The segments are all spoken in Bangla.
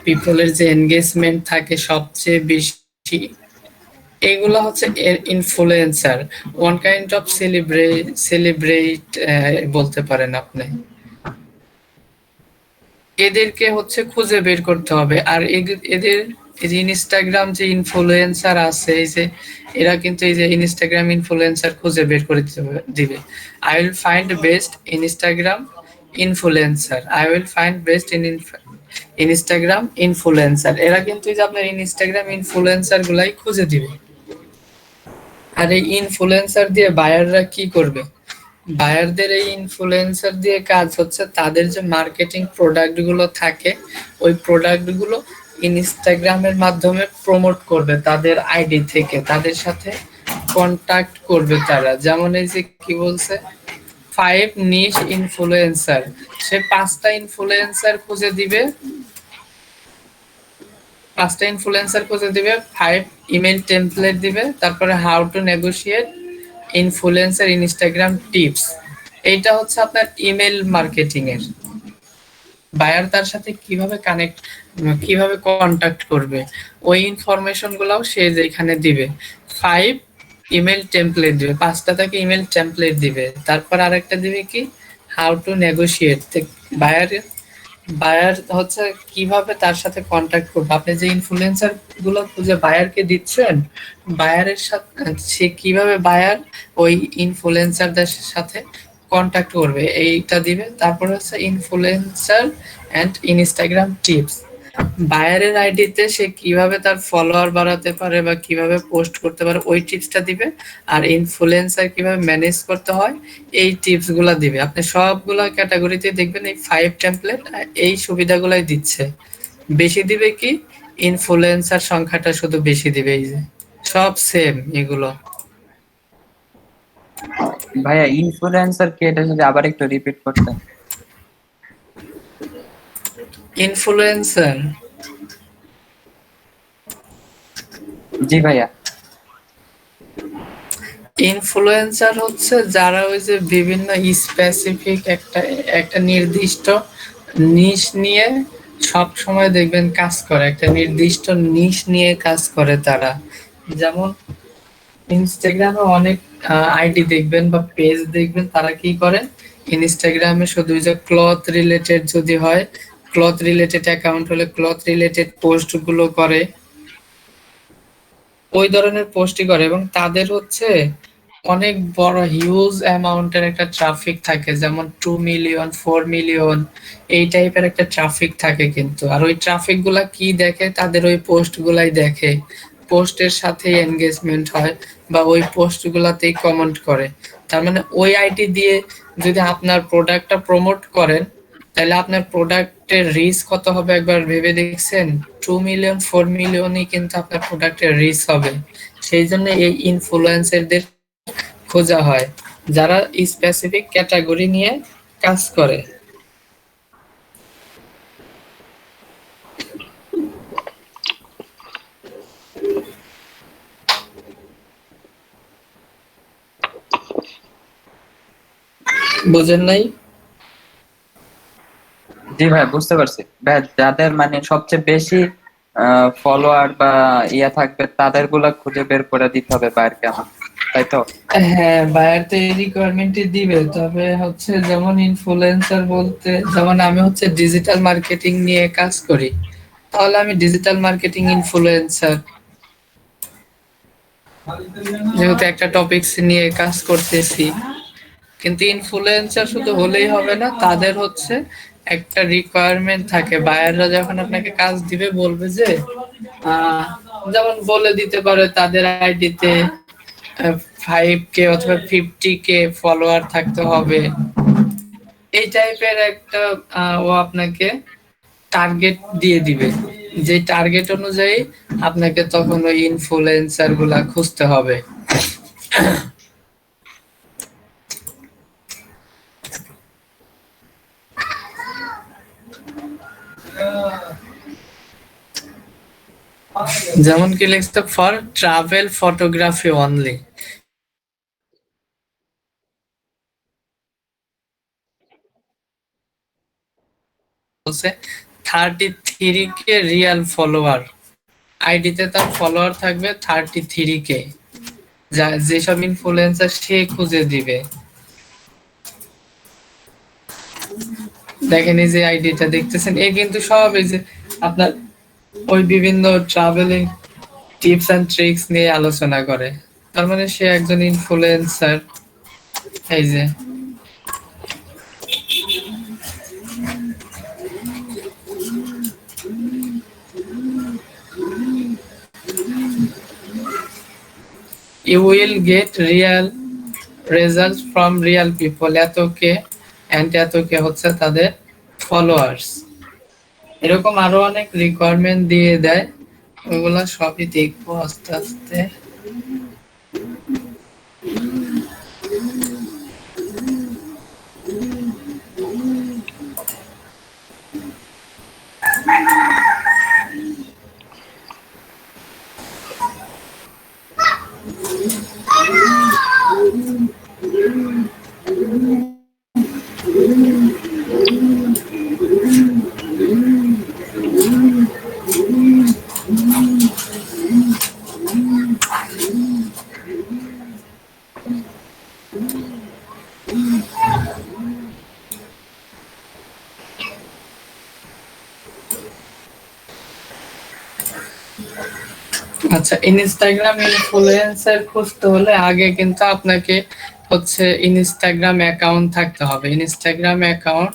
পিপলের যে এনগেজমেন্ট থাকে সবচেয়ে বেশি, এগুলো হচ্ছে influencer, one kind of celebrate বলতে পারেন আপনি। এদেরকে হচ্ছে খুঁজে বের করতে হবে। আর এদের এই যে ইনস্টাগ্রাম যে ইনফ্লুয়েন্সার আছে, এই যে এরা কিন্তু এই যে ইনস্টাগ্রাম ইনফ্লুয়েন্সার খুঁজে বের করে দিবে। I will find best Instagram influencer, I will find best Instagram influencer, এরা কিন্তু এই যে আপনার ইনস্টাগ্রাম ইনফ্লুয়েন্সার গুলাই খুঁজে দিবে। আর এই ইনফ্লুয়েন্সার দিয়ে বায়াররা কি করবে? বায়ারদের এই ইনফ্লুয়েন্সার দিয়ে কাজ হচ্ছে তাদের যে মার্কেটিং প্রোডাক্ট গুলো থাকে, ওই প্রোডাক্ট গুলো ইনস্টাগ্রামের মাধ্যমে প্রমোট করবে তাদের আইডি থেকে, তাদের সাথে কন্টাক্ট করবে তারা। যেমন এই যে কি বলছে, 5 নিশ ইনফ্লুয়েন্সার, সে 5টা ইনফ্লুয়েন্সার খুঁজে দিবে, 5 ইমেল টেমপ্লেট দিবে, তারপরে how to negotiate influencer Instagram tips. এইটা হচ্ছে আপনার ইমেল মার্কেটিং এর। বায়ার তার সাথে কিভাবে কিভাবে কন্টাক্ট করবে, ওই ইনফরমেশন গুলাও সে যেখানে দিবে। 5 ইমেল টেমপ্লেট দিবে, 5টা থেকে ইমেল টেমপ্লেট দিবে। তারপর আরেকটা দিবে কি, how to negotiate. Buyer buyer হচ্ছে কিভাবে তার সাথে কন্ট্যাক্ট করবে। আপনি যে ইনফ্লুয়েন্সার গুলো খুঁজে বায়ারকে দিচ্ছেন, বায়ারের সাথে সে কিভাবে বায়ার ওই ইনফ্লুয়েন্সারদের সাথে কন্ট্যাক্ট করবে এইটা দিবে। তারপর হচ্ছে ইনফ্লুয়েন্সার এন্ড ইনস্টাগ্রাম টিপস, বায়ারের আইডিতে সে কিভাবে তার ফলোয়ার বাড়াতে পারে বা কিভাবে পোস্ট করতে পারে ওই টিপসটা দিবে। আর ইনফ্লুয়েন্সার কিভাবে ম্যানেজ করতে হয় এই টিপস গুলা দিবে। আপনি সবগুলা ক্যাটাগরিতে দেখবেন এই 5 টেমপ্লেট এই সুবিধাগুলাই দিচ্ছে। বেশি দিবে কি, ইনফ্লুয়েন্সার সংখ্যাটা শুধু বেশি দিবে। এই যে সব সেম এগুলো। ভাইয়া ইনফ্লুয়েন্সার কি, এটা যদি আবার একটু রিপিট করতেন। ইনফ্লুয়েন্সার জি ভাইয়া। ইনফ্লুয়েন্সার হচ্ছে যারা ওই যে বিভিন্ন স্পেসিফিক একটা একটা নির্দিষ্ট নিশ নিয়ে সব সময় দেখবেন কাজ করে, একটা নির্দিষ্ট নিশ নিয়ে কাজ করে তারা। যেমন ইনস্টাগ্রামে অনেক আইডি দেখবেন বা পেজ দেখবেন, তারা কি করে ইনস্টাগ্রামে শুধু যে ক্লথ রিলেটেড যদি হয়, ক্লথ রিলেটেড অ্যাকাউন্ট হলে ক্লথ রিলেটেড পোস্ট গুলো করে, ওই ধরনের পোস্টই করে। এবং তাদের হচ্ছে অনেক বড় হিউজ অ্যামাউন্টের একটা ট্রাফিক থাকে, যেমন 2 মিলিয়ন 4 মিলিয়ন এই টাইপের একটা ট্রাফিক থাকে কিন্তু। আর ওই ট্রাফিক গুলা কি দেখে, তাদের ওই পোস্ট গুলাই দেখে, পোস্টের সাথে এনগেজমেন্ট হয় বা ওই পোস্ট গুলাতেই কমেন্ট করে। তার মানে ওই আইডি দিয়ে যদি আপনার প্রোডাক্টটা প্রমোট করেন, তাহলে আপনার প্রোডাক্টের রিচ কত হবে একবার ভেবে দেখছেন? 2 মিলিয়ন 4 মিলিয়নই কিন্তু আপনার প্রোডাক্টের রিচ হবে। সেই জন্য এই ইনফ্লুয়েন্সারদের খোঁজা হয় যারা স্পেসিফিক ক্যাটাগরি নিয়ে কাজ করে। বুঝেন নাই? জি ভাই, বুঝতে পারছি ভাই। যাদের মানে সবচেয়ে বেশি ফলোয়ার বা ইয়া থাকবে, তাদের গুলা খুঁজে বের করে দিতে হবে বাইরকে আমার, তাই তো? হ্যাঁ, বায়ার তো এই রিকোয়ারমেন্টই দিবে। তবে হচ্ছে যেমন ইনফ্লুয়েন্সার বলতে, যেমন আমি হচ্ছে ডিজিটাল মার্কেটিং নিয়ে কাজ করি, তাহলে আমি ডিজিটাল মার্কেটিং ইনফ্লুয়েন্সার, যেহেতু একটা টপিকস নিয়ে কাজ করতেছি। কিন্তু ইনফ্লুয়েন্সার শুধু হলেই হবে না, তাদের হচ্ছে একটা রিকোয়ারমেন্ট থাকে। বায়াররা যখন আপনাকে কাজ দিবে বলবে যে আহ, যেমন বলে দিতে পারে তাদের আইডিতে 5K অথবা 50K ফলোয়ার থাকতে হবে, এই টাইপের একটা ও আপনাকে টার্গেট দিয়ে দিবে। যে টার্গেট অনুযায়ী আপনাকে তখন ওই ইনফ্লুয়েন্সার গুলা খুঁজতে হবে। যেমন কি লিখতে, ফর ট্রাভেল ফটোগ্রাফি অনলি, বলছে 33K রিয়াল ফলোয়ার, আইডিতে তার ফলোয়ার থাকবে 33K, যা যেসব ইনফ্লুয়েন্সার সে খুঁজে দিবে। দেখেন এই যে আইডিটা দেখতেছেন, এ কিন্তু সব এই যে আপনার ওই বিভিন্ন ট্রাভেলিং টিপস এন্ড ট্রিক্স নিয়ে আলোচনা করে, তার মানে সে একজন ইনফ্লুয়েন্সার। এই যে you will get real result from real people, এতকে এন্ড এতকে হচ্ছে তাদের ফলোয়ার্স। এরকম আরো অনেক রিকোয়ারমেন্ট দিয়ে দেয়, ওগুলা সবই দেখবো আস্তে আস্তে। আচ্ছা, ইনস্টাগ্রাম ইনফ্লুয়েন্সার খুঁজতে হলে আগে কিন্তু আপনাকে হচ্ছে ইনস্টাগ্রাম অ্যাকাউন্ট থাকতে হবে। ইনস্টাগ্রাম অ্যাকাউন্ট,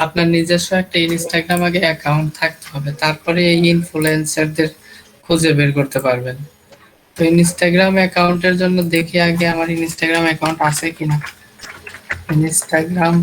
আপনার নিজস্ব একটা ইনস্টাগ্রাম আগে অ্যাকাউন্ট থাকতে হবে, তারপরে এই ইনফ্লুয়েন্সারদের খুঁজে বের করতে পারবেন। তো ইনস্টাগ্রাম অ্যাকাউন্টের জন্য দেখি আগে আমার ইনস্টাগ্রাম অ্যাকাউন্ট আছে কিনা। ইনস্টাগ্রাম,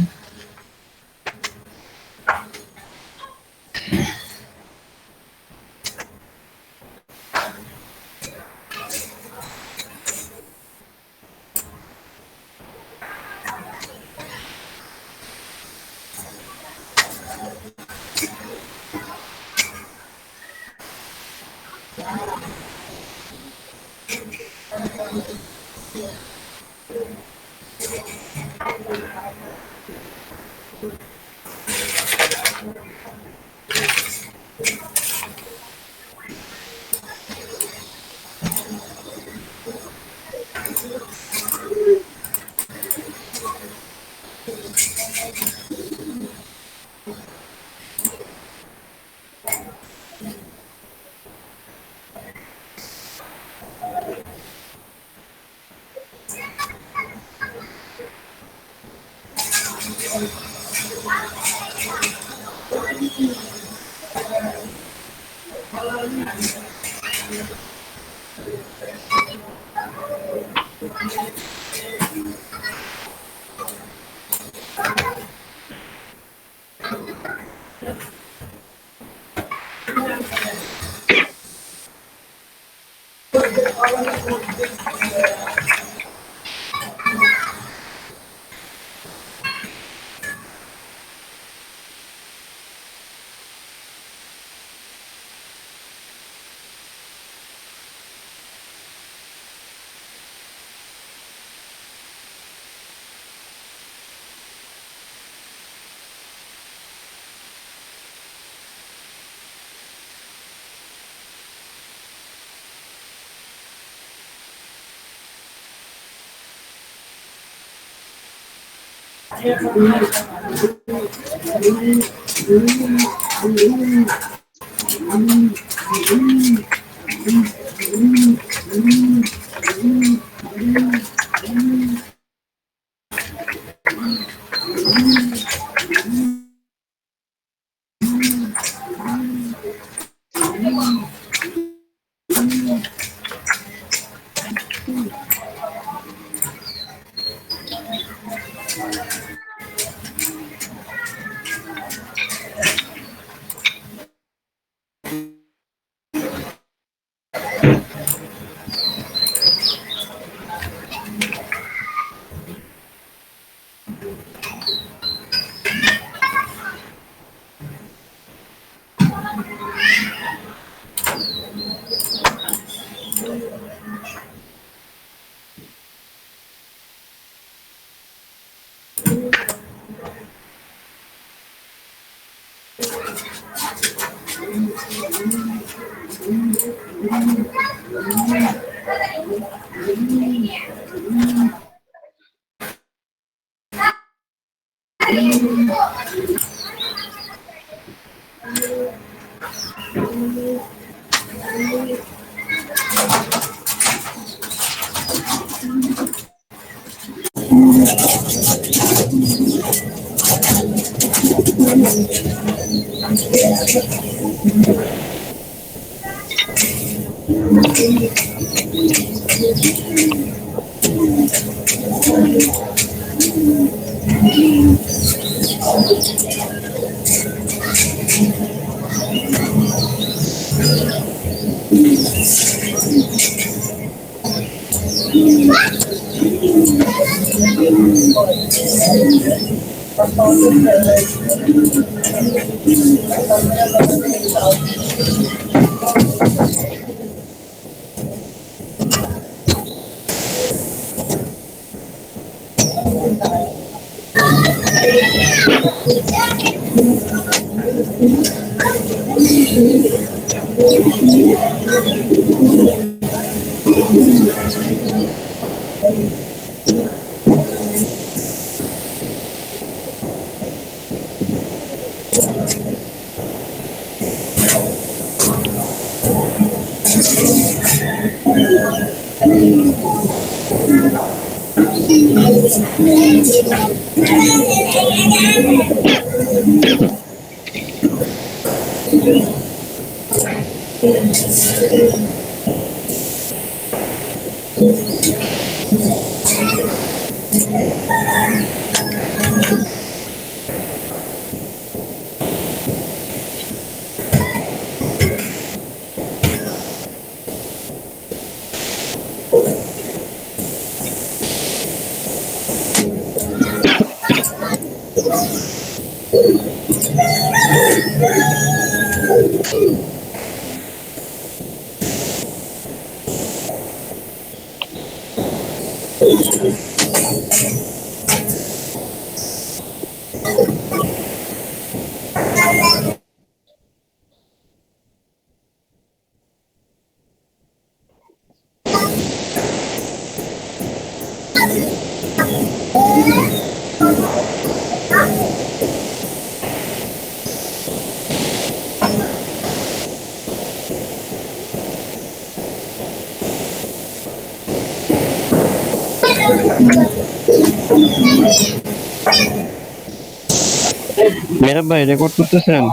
মেহরাব ভাই রেকর্ড করতেছেন?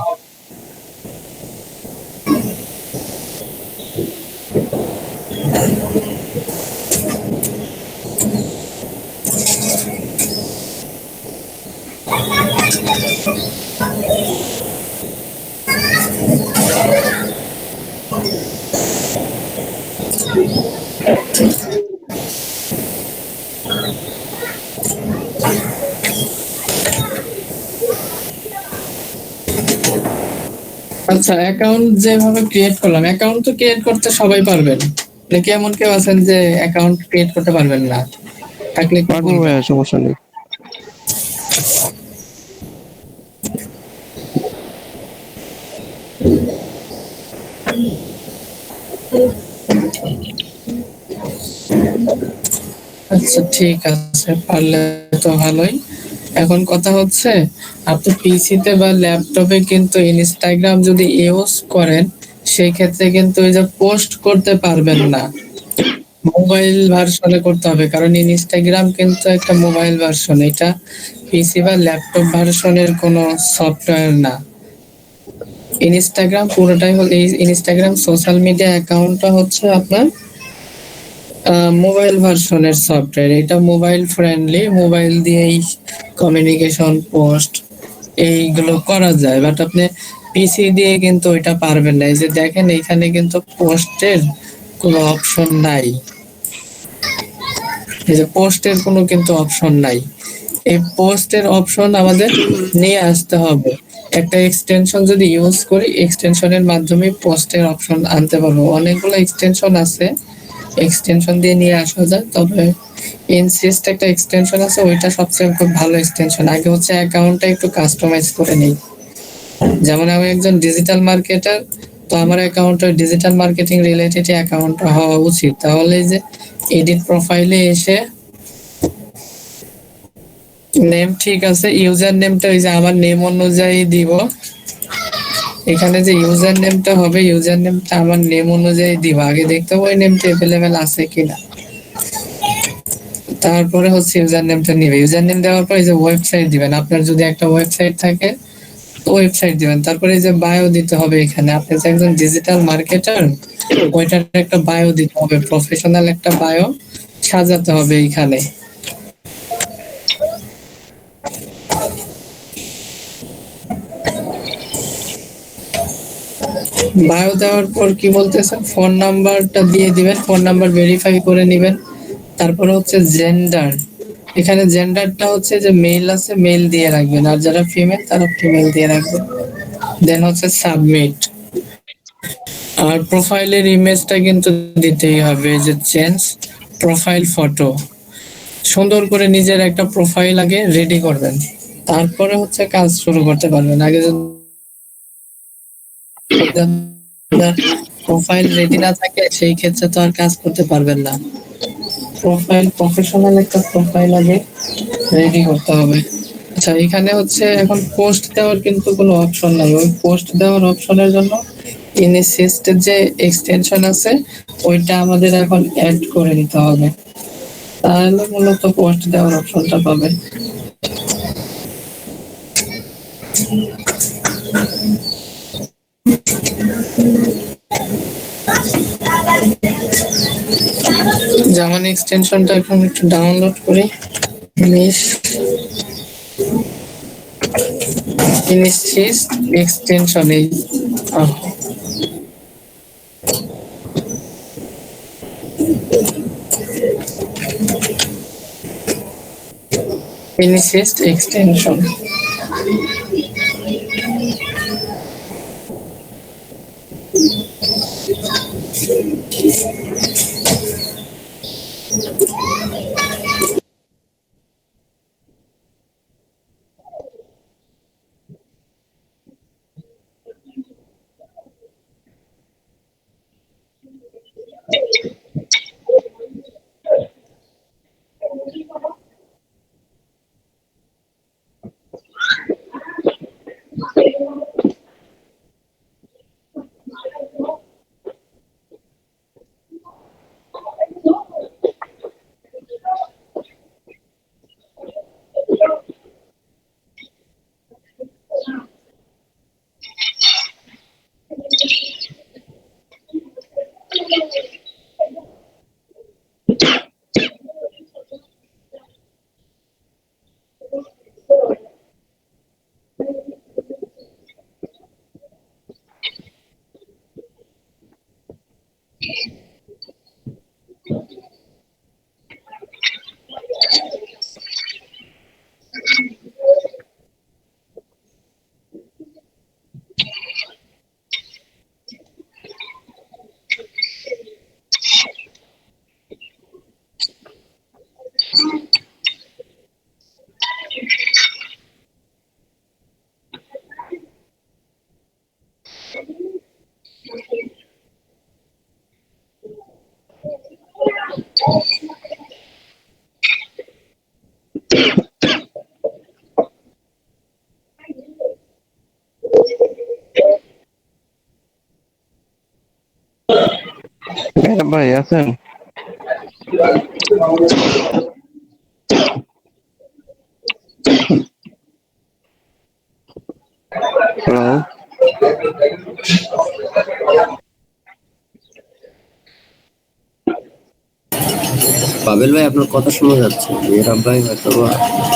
আচ্ছা, অ্যাকাউন্ট যেভাবে ক্রিয়েট করলাম, অ্যাকাউন্ট তো ক্রিয়েট করতে সবাই পারবেন নাকি এমন কেউ আছেন যে অ্যাকাউন্ট ক্রিয়েট করতে পারবেন না? থাকলে একটু পারবো বলবেন। ভাইয়া, সমস্যা নেই। আচ্ছা ঠিক আছে, পারলে তো ভালোই। এখন কথা হচ্ছে, আপনি পিসিতে বা ল্যাপটপে কিন্তু ইনস্টাগ্রাম যদি ইউজ করেন, সেই ক্ষেত্রে কিন্তু ওই যে পোস্ট করতে পারবেন না, মোবাইল ভার্সনে করতে হবে, কারণ ইনস্টাগ্রাম কিন্তু একটা মোবাইল ভার্সন, এটা পিসি বা ল্যাপটপ ভার্সনের কোনো সফটওয়্যার না। ইনস্টাগ্রাম পুরোটাই হল, এই ইনস্টাগ্রাম সোশ্যাল মিডিয়া অ্যাকাউন্টটা হচ্ছে আপনার মোবাইল ভার্সনের সফটওয়্যার। এটা মোবাইল ফ্রেন্ডলি, মোবাইল দিয়েই কমিউনিকেশন, পোস্ট এইগুলো করা যায়, বাট আপনি পিসি দিয়ে কিন্তু ওইটা পারবেন না। এই যে দেখেন, এখানে কিন্তু পোস্টের কোনো অপশন নাই, এই যে পোস্টের কোনো কিন্তু অপশন নাই। এই পোস্টের অপশন আমাদের নিয়ে আসতে হবে, একটা এক্সটেনশন যদি ইউজ করি, এক্সটেনশনের মাধ্যমে পোস্টের অপশন আনতে পারবো। অনেকগুলো এক্সটেনশন আছে, এক্সটেনশন দিয়ে নিয়ে আসা যায়, তবে ইনসিস্ট একটা এক্সটেনশন আছে, ওইটা সবচেয়ে খুব ভালো এক্সটেনশন। আগে হচ্ছে অ্যাকাউন্টটা একটু কাস্টমাইজ করে নেই, যেমন আমি একজন ডিজিটাল মার্কেটার, তো আমার অ্যাকাউন্টটা ডিজিটাল মার্কেটিং রিলেটেড অ্যাকাউন্ট হওয়া উচিত। তাহলে এই যে এডিট প্রোফাইলে এসে নেম ঠিক আছে, ইউজার নেমটা ওই যে আমার নেম অনুযায়ী দিব। এখানে যে ইউজার নেমটা হবে, ইউজার নেমটা আমার নেম অনুযায়ী দিব। আগে দেখতে হবে ওই নেমটা অ্যাভেলেবেল আছে কিনা, তারপরে হচ্ছে ইউজার নেমটা নিবে। ইউজার নেম দেওয়ার পর এই যে ওয়েবসাইট দিবেন, আপনার যদি একটা ওয়েবসাইট থাকে ওয়েবসাইট দিবেন। তারপরে এই যে বায়ো দিতে হবে। এখানে আপনি যে একজন ডিজিটাল মার্কেটার, ওইটার একটা বায়ো দিতে হবে, প্রফেশনাল একটা বায়ো সাজাতে হবে এইখানে। বায়ো দেওয়ার পর কি বলতেছেন, ফোন নাম্বারটা দিয়ে দিবেন, ফোন নাম্বার ভেরিফাই করে নেবেন। তারপরে হচ্ছে জেন্ডার, এখানে জেন্ডারটা হচ্ছে যে মেল আছে মেল দিয়ে রাখবেন, আর যারা ফিমেল তারা ফিমেল দিয়ে রাখবেন। দেন হচ্ছে সাবমিট। আর প্রোফাইলের ইমেজটা কিন্তু দিতেই হবে, যে চেঞ্জ প্রোফাইল ফটো। সুন্দর করে নিজের একটা প্রোফাইল আগে রেডি করবেন, তারপরে হচ্ছে কাজ শুরু করতে পারবেন। আগে যদি প্রোফাইল রেডি না থাকে সেই ক্ষেত্রে তো আর কাজ করতে পারবেন না। প্রোফাইল, প্রফেশনাল একটা প্রোফাইল আগে রেডি করতে হবে। আচ্ছা, এখানে হচ্ছে এখন পোস্ট দেওয়ার কিন্তু কোনো অপশন নাই। ওই পোস্ট দেওয়ার অপশনের জন্য ইনিসিস্টের যে এক্সটেনশন আছে ওইটা আমাদের এখন অ্যাড করে নিতে হবে, তাহলে মূলত পোস্ট দেওয়ার অপশনটা পাবে। যেমন এক্সটেনশনটা এখন একটু ডাউনলোড করি। ইনিসিস্ট এক্সটেনশন এই ইনিসিস্ট এক্সটেনশন। মেহরাব ভাই আছেন? হ্যালো, পাবেল ভাই, আপনার কথা শোনা যাচ্ছে। মেহরাব ভাই হয়তো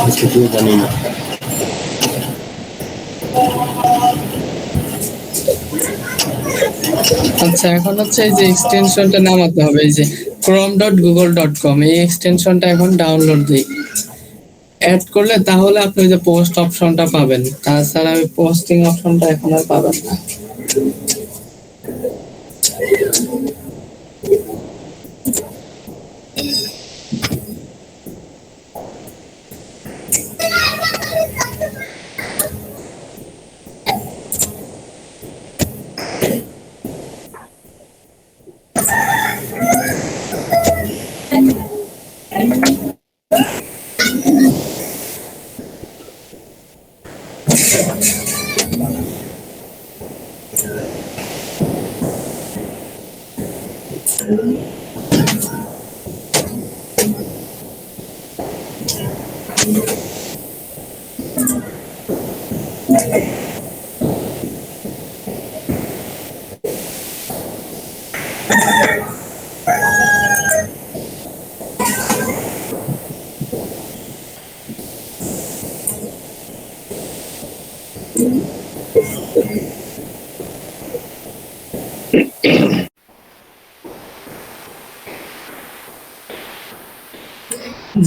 কিছু জানি না। আচ্ছা, এখন হচ্ছে এই যে এক্সটেনশনটা নামাতে হবে, এই যে chrome.google.com, এই এক্সটেনশনটা এখন ডাউনলোড দিই। অ্যাড করলে তাহলে আপনি যে পোস্ট অপশনটা পাবেন, তাছাড়া ওই পোস্টিং অপশনটা এখন আর পাবেন না।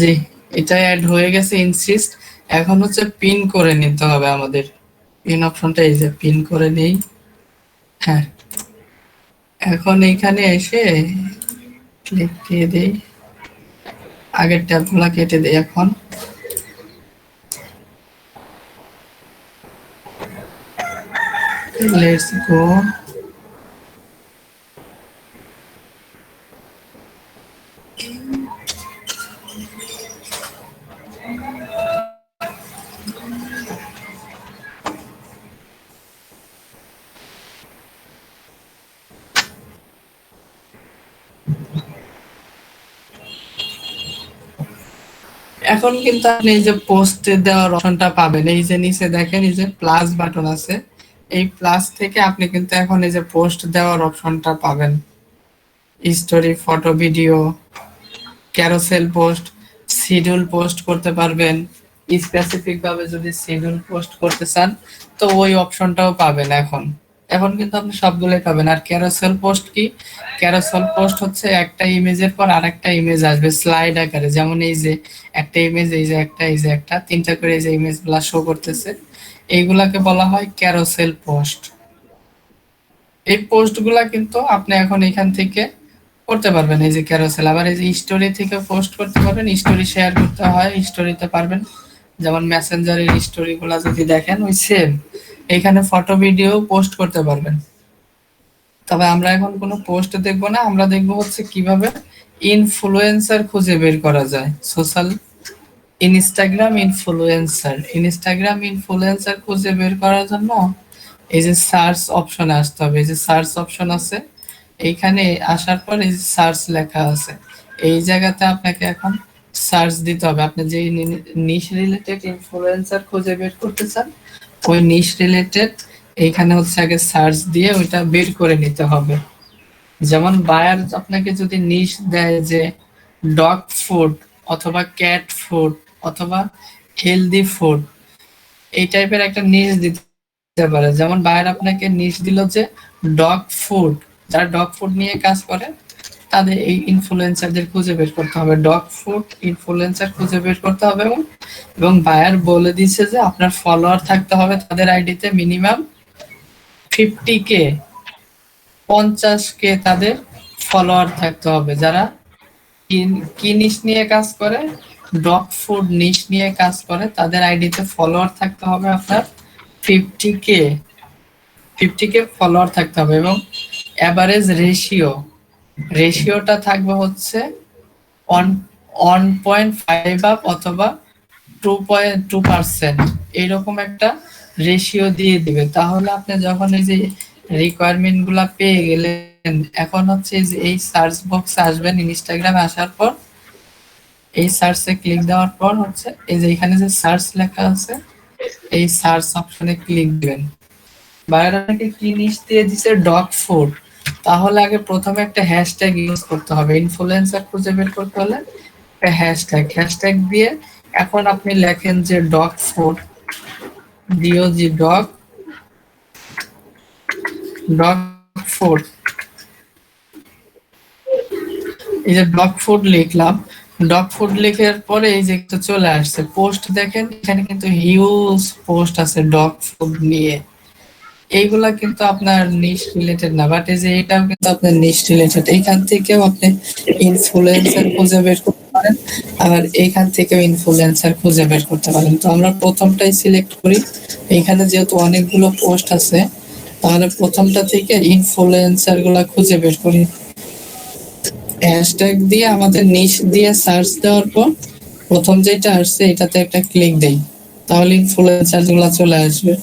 জি, এটা অ্যাড হয়ে গেছে ইনসিস্ট। এখন হচ্ছে পিন করে নিতে হবে আমাদের। পিন অপশনটা এই যে পিন করে নেই। হ্যাঁ, এখন এইখানে এসে ক্লিক দিয়ে দেই, আগের ট্যাবগুলা কেটে দেই। এখন লেটস গো। এখন কিন্তু আপনি এই যে পোস্ট দেওয়ার অপশনটা পাবেন, এই যে নিচে দেখেন এই যে প্লাস বাটন আছে, এই প্লাস থেকে আপনি কিন্তু এখন এই যে পোস্ট দেওয়ার অপশনটা পাবেন। Story, photo, video, carousel post, schedule post করতে পারবেন। স্পেসিফিক ভাবে যদি শিডিউল পোস্ট করতে চান তো ওই অপশনটাও পাবেন। এখন এখন কিন্তু আপনি সবগুলোই পাবেন। আর ক্যারোসেল পোস্ট কি? ক্যারোসেল পোস্ট হচ্ছে একটা ইমেজের পর আরেকটা ইমেজ আসবে স্লাইড আকারে, যেমন এই যে একটা ইমেজ, এই যে একটা, এই যে একটা, তিনটা করে এই যে ইমেজ গুলা শো করতেছে, এইগুলাকে বলা হয় ক্যারোসেল পোস্ট। এই পোস্ট গুলা কিন্তু আপনি এখন এখান থেকে করতে পারবেন। এই যে ক্যারোসেল, আবার এই যে স্টোরি থেকে পোস্ট করতে পারবেন, স্টোরি শেয়ার করতে হয় স্টোরিতে পারবেন। যেমন মেসেঞ্জারের স্টোরি গুলা যদি দেখেন ওই সেম, এখানে ফটো ভিডিও পোস্ট করতে পারবেন। তবে আমরা এখন কোনো পোস্ট দেখবো না, আমরা দেখবো হচ্ছে কিভাবে ইনফ্লুয়েন্সার খুঁজে বের করা যায়। সোশ্যাল ইনস্টাগ্রাম ইনফ্লুয়েন্সার খুঁজে বের করার জন্য এই যে সার্চ অপশনে আসতে হবে। এই যে সার্চ অপশন আছে, এইখানে আসার পর এই যে সার্চ লেখা আছে, এই জায়গাতে আপনাকে এখন সার্চ দিতে হবে। আপনি যে নিশ রিলেটেড ইনফ্লুয়েন্সার খুঁজে বের করতে চান, ওই নিশ রিলেটেড এইখানে হচ্ছে আগে সার্চ দিয়ে ওইটা বের করে নিতে হবে। যেমন বায়ার আপনাকে যদি নিশ দেয় যে ডগ ফুড অথবা ক্যাট ফুড অথবা হেলদি ফুড, এই টাইপের একটা নিশ দিতে পারে। যেমন বায়ার আপনাকে নিশ দিল যে ডগ ফুড, যারা ডগ ফুড নিয়ে কাজ করে তাদের এই ইনফ্লুয়েন্সারদের খুঁজে বের করতে হবে, ডগ ফুড ইনফ্লুয়েন্সার খুঁজে বের করতে হবে। এবং বায়ার বলে দিচ্ছে যে আপনার ফলোয়ার থাকতে হবে তাদের আইডিতে মিনিমাম 50K, 50K তাদের ফলোয়ার থাকতে হবে। যারা কি নিশ নিয়ে কাজ করে, ডগ ফুড নিশ নিয়ে কাজ করে, তাদের আইডিতে ফলোয়ার থাকতে হবে আপনার 50K, 50K ফলোয়ার থাকতে হবে। এবং অ্যাভারেজ রেশিওটা থাকবে হচ্ছে 1.5 আপ অথবা 2.2%, এইরকম একটা রেশিও দিয়ে দিবে। তাহলে আপনি যখন এই যে রিকোয়ারমেন্ট গুলা পেয়ে গেলেন, এখন হচ্ছে যে এই সার্চ বক্সে আসবেন, ইনস্টাগ্রামে আসার পর এই সার্চে ক্লিক দেওয়ার পর হচ্ছে এই যে এখানে যে সার্চ লেখা আছে, এই সার্চ অপশনে ক্লিক দিবেন। বায়োডাটাকে কি নিশ দিয়ে দিছে ডগ ফুড, তাহলে আগে প্রথমে একটা হ্যাশট্যাগ ইউজ করতে হবে। ইনফ্লুয়েন্সার খুঁজে বের করতে হলে একটা হ্যাশট্যাগ দিয়ে এখন আপনি লেখেন যে dog food, DOG dog food, এই যে ডগ ফুড লিখলাম। ডগ ফুড লেখার পরে এই যে একটা চলে আসছে পোস্ট, দেখেন এখানে কিন্তু হিউজ পোস্ট আছে ডগ ফুড নিয়ে। এইগুলা কিন্তু আপনার নিশ রিলেটেড না, বাট এই যে এটাও কিন্তু আপনার নিশ রিলেটেড। এইখান থেকেও আপনি ইনফ্লুয়েন্সার খুঁজে বের করতে পারেন, আবার এইখান থেকেও ইনফ্লুয়েন্সার খুঁজে বের করতে পারেন। তো আমরা প্রথমটাই সিলেক্ট করি, এইখানে যেহেতু অনেকগুলো পোস্ট আছে তাহলে প্রথমটা থেকে ইনফ্লুয়েন্সার গুলা খুঁজে বের করি। হ্যাশট্যাগ দিয়ে আমাদের নিশ দিয়ে সার্চ দেওয়ার পর প্রথম যেটা আসছে এটাতে একটা ক্লিক দেই, তাহলে ইনফ্লুয়েন্সার গুলা চলে আসবে।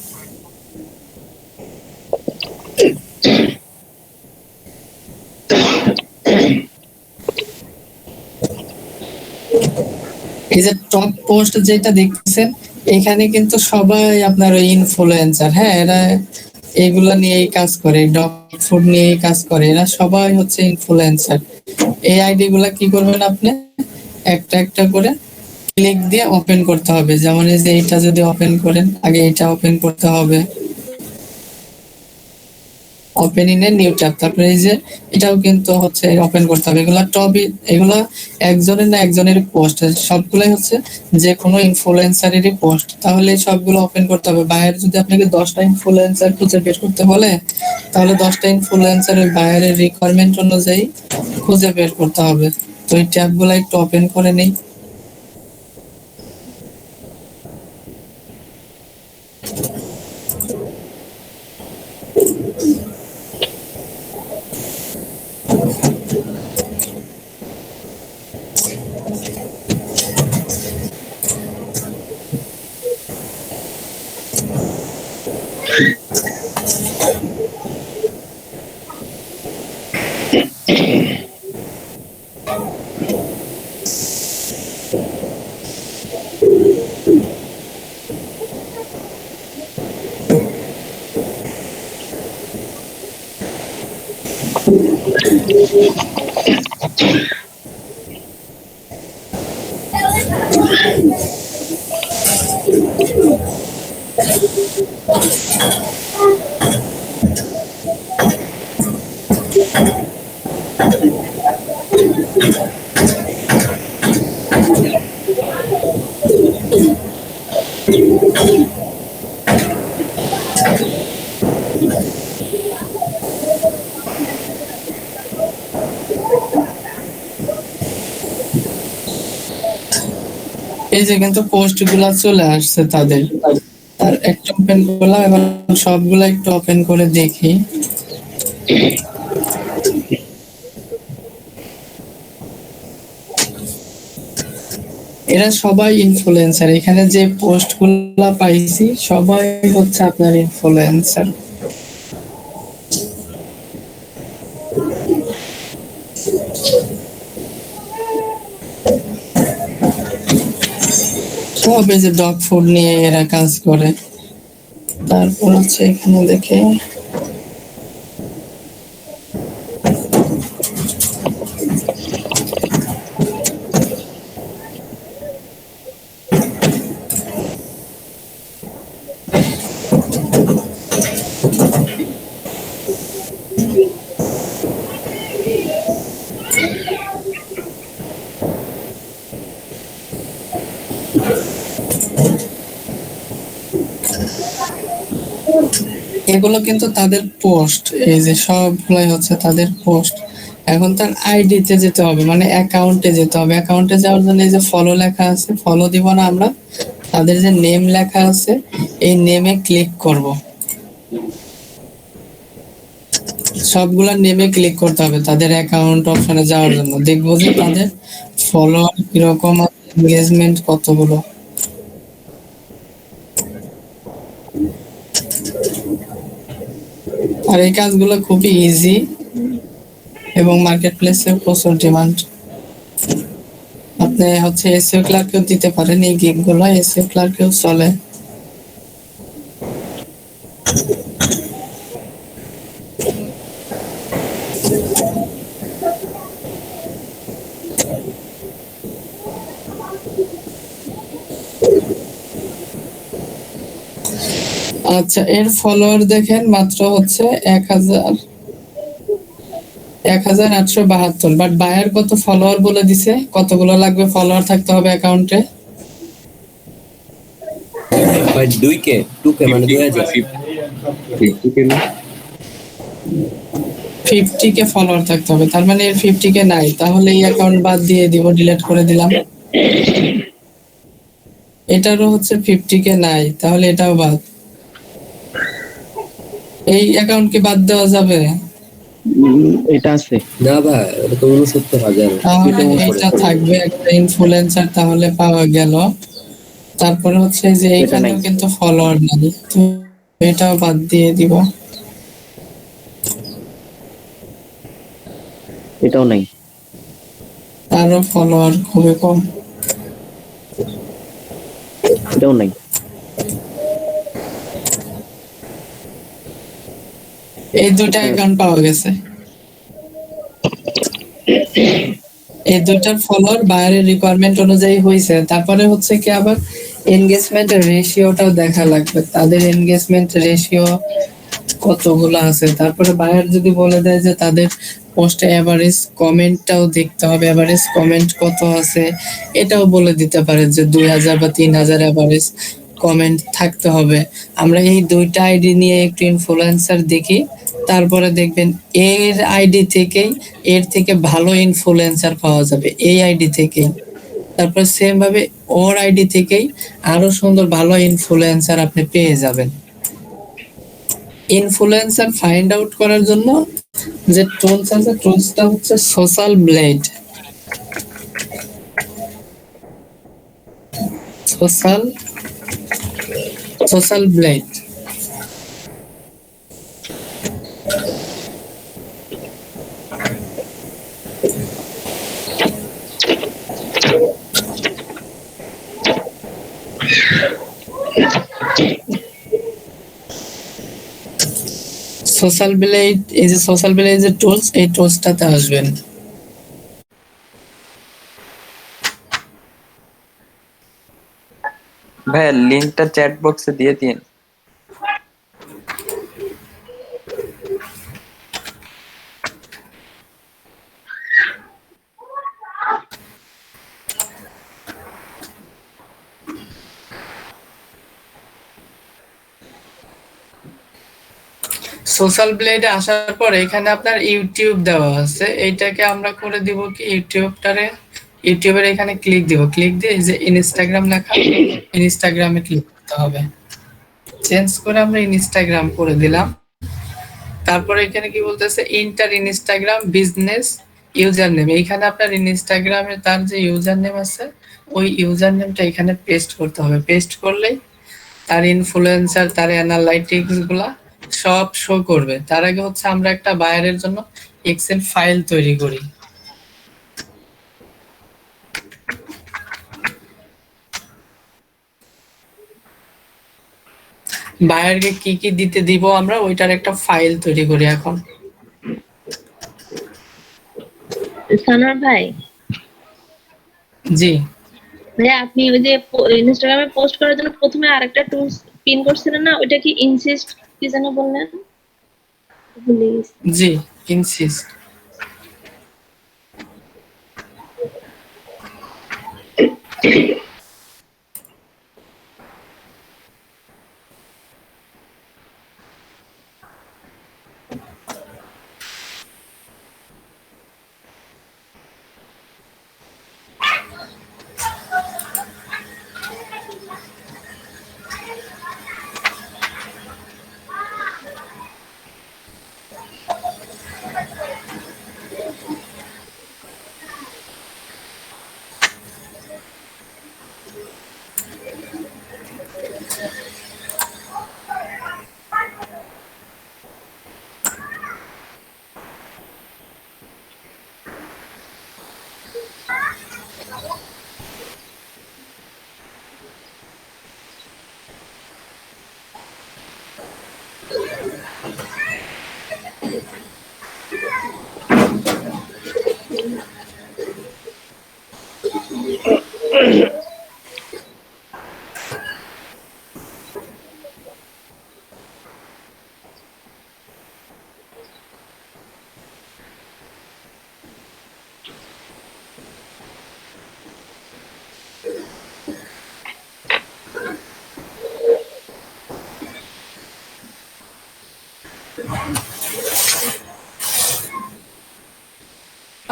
এই যে টপ পোস্ট যেটা দেখতেছেন এখানে কিন্তু সবাই আপনার ওই ইনফ্লুয়েন্সার, হ্যাঁ, এরা এগুলা নিয়েই কাজ করে, ডগ ফুড নিয়েই কাজ করে, এরা সবাই হচ্ছে ইনফ্লুয়েন্সার। এই আইডি গুলা কি করবেন আপনি, একটা একটা করে ক্লিক দিয়ে ওপেন করতে হবে। যেমন এই যে এইটা যদি ওপেন করেন, আগে এটা ওপেন করতে হবে, ওপেনিং এর নিউ ট্যাব, তারপরে এই যে এটাও কিন্তু হচ্ছে ওপেন করতে হবে। এগুলা টপ, এগুলা একজনের না একজনের পোস্ট, সবগুলাই হচ্ছে যে কোনো ইনফ্লুয়েন্সারেরই পোস্ট। তাহলে এই সবগুলো ওপেন করতে হবে। বাইরে যদি আপনাকে 10টা ইনফ্লুয়েন্সার খুঁজে বের করতে বলে, তাহলে 10টা ইনফ্লুয়েন্সারের বাইরের রিকোয়ারমেন্ট অনুযায়ী খুঁজে বের করতে হবে। তো এই ট্যাব গুলা একটু ওপেন করে নেই। এই যে কিন্তু পোস্ট গুলা চলে আসছে তাদের, আর একটা ওপেন করলাম, এখন সবগুলা একটু ওপেন করে দেখি। এরা সবাই ইনফ্লুয়েন্সার, এখানে যে পোস্ট গুলা পাইছি সবাই হচ্ছে আপনার ইনফ্লুয়েন্সার। সব এই যে ডগ ফুড নিয়ে এরা কাজ করে। তারপর হচ্ছে এখানে দেখে এগুলো কিন্তু তাদের পোস্ট, এই যে সবগুলাই হচ্ছে তাদের পোস্ট। এখন তার আইডিতে যেতে হবে, মানে অ্যাকাউন্টে যেতে হবে। অ্যাকাউন্টে যাওয়ার জন্য এই যে ফলো লেখা আছে, ফলো দিব না আমরা, তাদের যে নেম লেখা আছে এই নেমে ক্লিক করব। সবগুলা নেমে ক্লিক করতে হবে তাদের অ্যাকাউন্ট অপশনে যাওয়ার জন্য। দেখবো যে তাদের ফলোয়ার কিরকম, এঙ্গেজমেন্ট কতগুলো। আর এই কাজগুলো খুবই ইজি এবং মার্কেট প্লেসে প্রচুর ডিমান্ড। আপনি হচ্ছে এসইও ক্লার্কেও দিতে পারেন, এই গিগ গুলো এসইও ক্লার্কেও চলে। আচ্ছা, এর ফলোয়ার দেখেন মাত্র হচ্ছে 1872, বাট বায়ার কত ফলোয়ার বলে দিছে, কতগুলো লাগবে ফলোয়ার থাকতে হবে অ্যাকাউন্টে। ভাই 2K 2K মানে 2000। 50K ফলোয়ার থাকতে হবে, তার মানে এর 50K নাই, তাহলে এই অ্যাকাউন্ট বাদ দিয়ে দিব, ডিলিট করে দিলাম। এটারও হচ্ছে 50K নাই, তাহলে এটাও বাদ। এই অ্যাকাউন্ট কি বাদ দেওয়া যাবে? এটা আছে। না ভাই এটা তো 69,000। তাহলে এটা থাকবে, একটা ইনফ্লুয়েন্সার তাহলে পাওয়া গেল। তারপরে হচ্ছে যে এইখানেও কিন্তু ফলোয়ার নেই, তো এটাও বাদ দিয়ে দিব। এটাও নাই। তারও ফলোয়ার খুবই কম। এটাও নাই। এই দুইটা অ্যাকাউন্ট পাওয়া গেছে। এই দুইটার ফলোয়ার বায়ারের রিকোয়ারমেন্ট অনুযায়ী হয়েছে। তারপরে হচ্ছে কি আবার এনগেজমেন্ট রেশিওটাও দেখা লাগবে, তাদের এনগেজমেন্ট রেশিও কতগুলো আছে। তারপরে বায়ার যদি বলে দেয় যে তাদের পোস্টে এভারেজ কমেন্টটাও দেখতে হবে, এভারেজ কমেন্ট কত আছে এটাও বলে দিতে পারে যে 2000 বা 3000 এভারেজ কমেন্ট থাকতে হবে। আমরা এই দুইটা আইডি নিয়ে একটু ইনফ্লুয়েন্সার দেখি, তারপরে দেখবেন এর আইডি থেকেই এর থেকে ভালো ইনফ্লুয়েন্সার পাওয়া যাবে এই আইডি থেকেই। তারপর সেম ভাবে ওর আইডি থেকেই আরো সুন্দর ভালো ইনফ্লুয়েন্সার আপনি পেয়ে যাবেন। ইনফ্লুয়েন্সার ফাইন্ড আউট করার জন্য যে টুলস আছে, টুলসটা হচ্ছে social blade. Social social blade social blade, এই যে সোশ্যাল ব্লেড যে টুলস, এই টুলসটাতে আসবেন। ভাই লিংকটা চ্যাট বক্সে দিয়ে দিন। সোশ্যাল ব্লেডে আসার পর এখানে আপনার ইউটিউব দেওয়া আছে, এইটাকে আমরা করে দিব কি ইউটিউবটারে, ইউটিউবের এখানে ক্লিক দিব, ক্লিক দিয়ে এই যে ইনস্টাগ্রাম লেখা, ইনস্টাগ্রামে ক্লিক করতে হবে। চেঞ্জ করে আমরা ইনস্টাগ্রাম করে দিলাম। তারপরে এখানে কি বলতেছে inter Instagram business user name, এইখানে আপনার ইনস্টাগ্রামে তার যে ইউজার নেম আছে ওই ইউজার নেমটা এখানে পেস্ট করতে হবে। পেস্ট করলেই তার ইনফ্লুয়েন্সার, তার অ্যানালাইটিক্স গুলা সব শো করবে। তার আগে হচ্ছে আমরা একটা বায়ারের জন্য এক্সেল ফাইল তৈরি করি। বায়ারকে কি কি দিতে দিব আমরা ওইটার একটা ফাইল তৈরি করি এখন। সানোয়ার ভাই, জি, ভাইয়া আপনি ওই যে ইনস্টাগ্রামে পোস্ট করার জন্য প্রথমে আরেকটা টুলস পিন করছিলেন না, ওইটা কি ইনসিস্ট কি যেন বললেন? ভুলে গেছি। জি, ইনসিস্ট।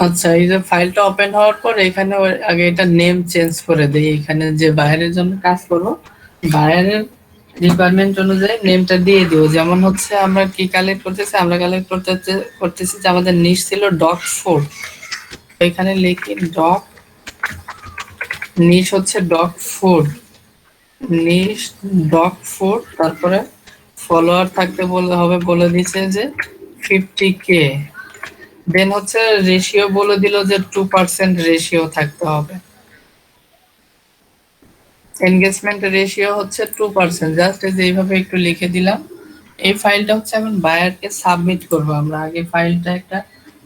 আচ্ছা, এই যে ফাইলটা ওপেন হওয়ার পর এখানে আগে এটা নেম চেঞ্জ করে দেই। এখানে যে বাইরের জন্য কাজ করব, বাইরের রিকোয়ারমেন্ট অনুযায়ী নেমটা দিয়ে দিব। যেমন হচ্ছে আমরা কি কালেক্ট করতেছি, আমরা কালেক্ট করতেছি যে আমাদের নিশ ছিল ডগ ফুড, এখানে লিখি ডগ, নিশ হচ্ছে ডগ ফুড, নিশ ডগ ফুড। তারপরে ফলোয়ার থাকতে বলে হবে, বলে দিচ্ছে যে 50K। দেন হচ্ছে রেশিও বলে দিল যে 2% রেশিও থাকতে হবে। এনগেজমেন্ট রেশিও হচ্ছে 2%। জাস্ট এইভাবে একটু লিখে দিলাম। এই ফাইলটা হচ্ছে এখন বায়ারকে সাবমিট করব। আমরা আগে ফাইলটা একটা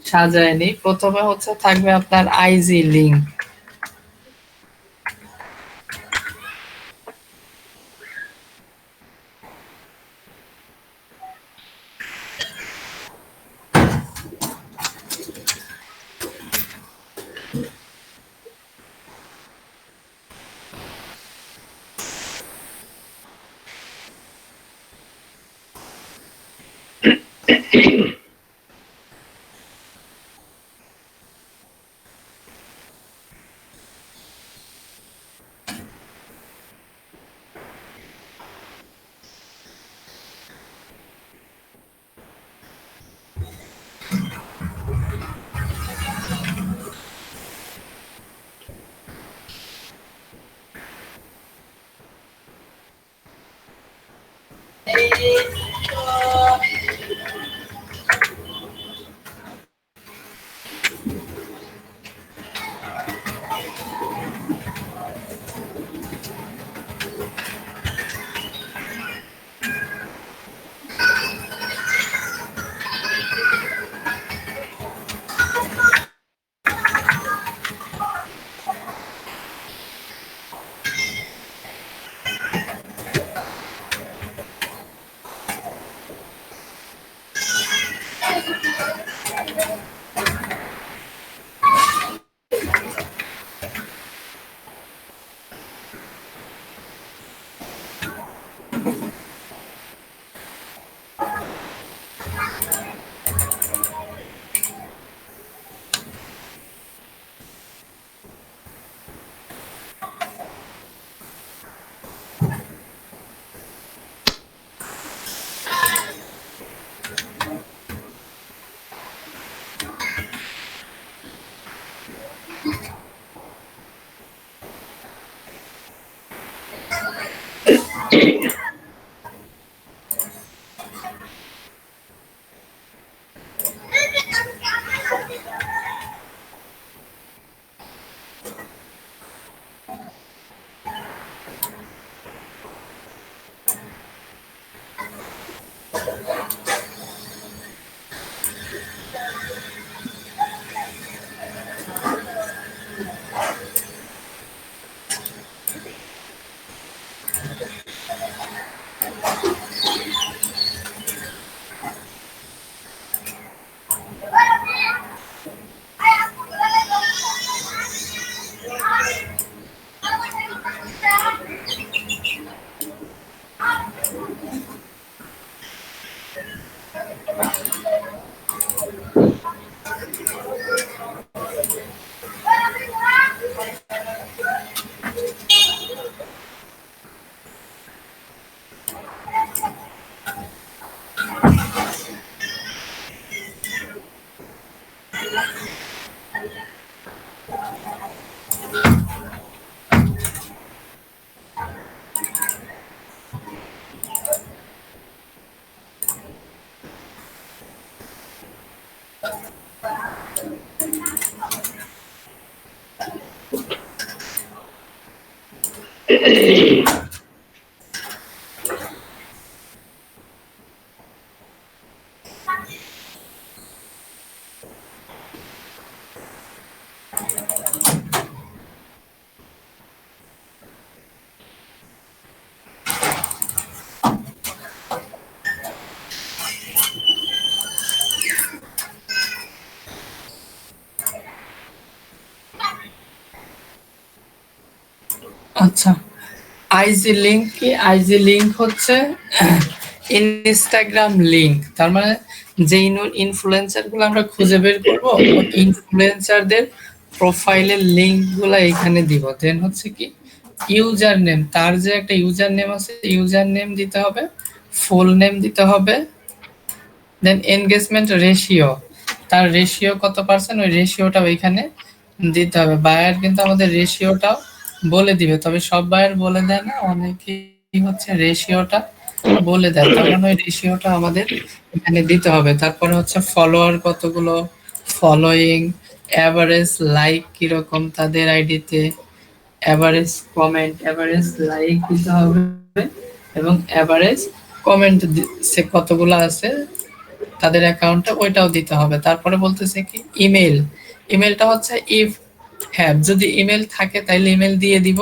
সাজায় নিই। প্রথমে হচ্ছে থাকবে আপনার আইজি লিংক। আচ্ছা, আইজি লিংক কি? আইজি লিংক হচ্ছে ইনস্টাগ্রাম লিংক। তার মানে যে ইনফ্লুয়েন্সার গুলো আমরা খুঁজে বের করবো, ইনফ্লুয়েন্সারদের প্রোফাইলের লিংক গুলা এখানে দিব। দেন হচ্ছে কি ইউজার নেম, তার যে একটা ইউজার নেম আছে, ইউজার নেম দিতে হবে, ফুল নেম দিতে হবে। দেন এনগেজমেন্ট রেশিও, তার রেশিও কত পার্সেন্ট, ওই রেশিওটা ওইখানে দিতে হবে। বায়ার কিন্তু আমাদের রেশিওটাও বলে দিবে, তবে সব বায়ার বলে দেয় না, অনেকেই হচ্ছে রেশিওটা বলে দেয়। তখন ওই রেশিওটা আমাদের এখানে দিতে হবে। তারপরে হচ্ছে ফলোয়ার কতগুলো, ফলোয়িং, অ্যাভারেজ লাইক কিরকম তাদের আইডিতে, এভারেজ কমেন্ট, এভারেজ লাইক দিতে হবে এবং এভারেজ কমেন্ট সে কতগুলো আছে তাদের অ্যাকাউন্টে ওইটাও দিতে হবে। তারপরে বলতেছে কি ইমেল, ইমেলটা হচ্ছে ইফ হ্যাভ, যদি ইমেল থাকে তাহলে ইমেল দিয়ে দিব,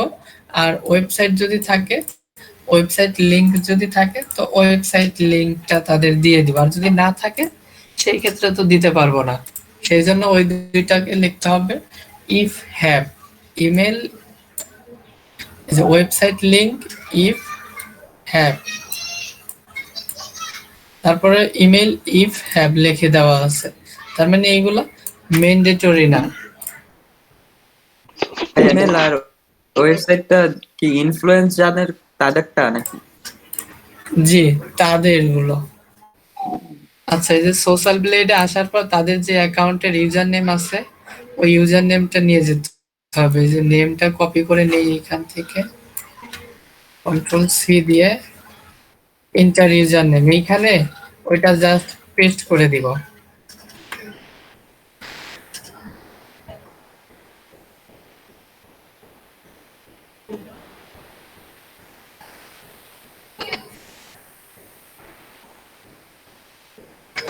আর ওয়েবসাইট যদি থাকে, ওয়েবসাইট লিংক যদি থাকে তো ওয়েবসাইট লিংকটা তাদের দিয়ে দিব, আর যদি না থাকে সেই ক্ষেত্রে তো দিতে পারবো না। সেই জন্য ওই দুইটাকে লিখতে হবে ইফ হ্যাভ, ইমেল যে ওয়েবসাইট লিংক ইফ হ্যাভ, তারপরে ইমেল ইফ হ্যাভ লিখে দেওয়া আছে। তার মানে এইগুলা ম্যান্ডেটরি না। ইমেল আর ওয়েবসাইটটা কি ইনফ্লুয়েন্স যাদের তাদেরটা নাকি? জি, তাদের গুলো। আচ্ছা, এই যে সোশ্যাল ব্লেডে আসার পর তাদের যে অ্যাকাউন্টের ইউজার নেম আছে ওই ইউজার নেমটা নিয়ে যেতে হবে। এই যে নেমটা কপি করে নেই এখান থেকে, কন্ট্রোল সি দিয়ে ইন্টার ইউজার নেম, এইখানে ওইটা জাস্ট পেস্ট করে দিব।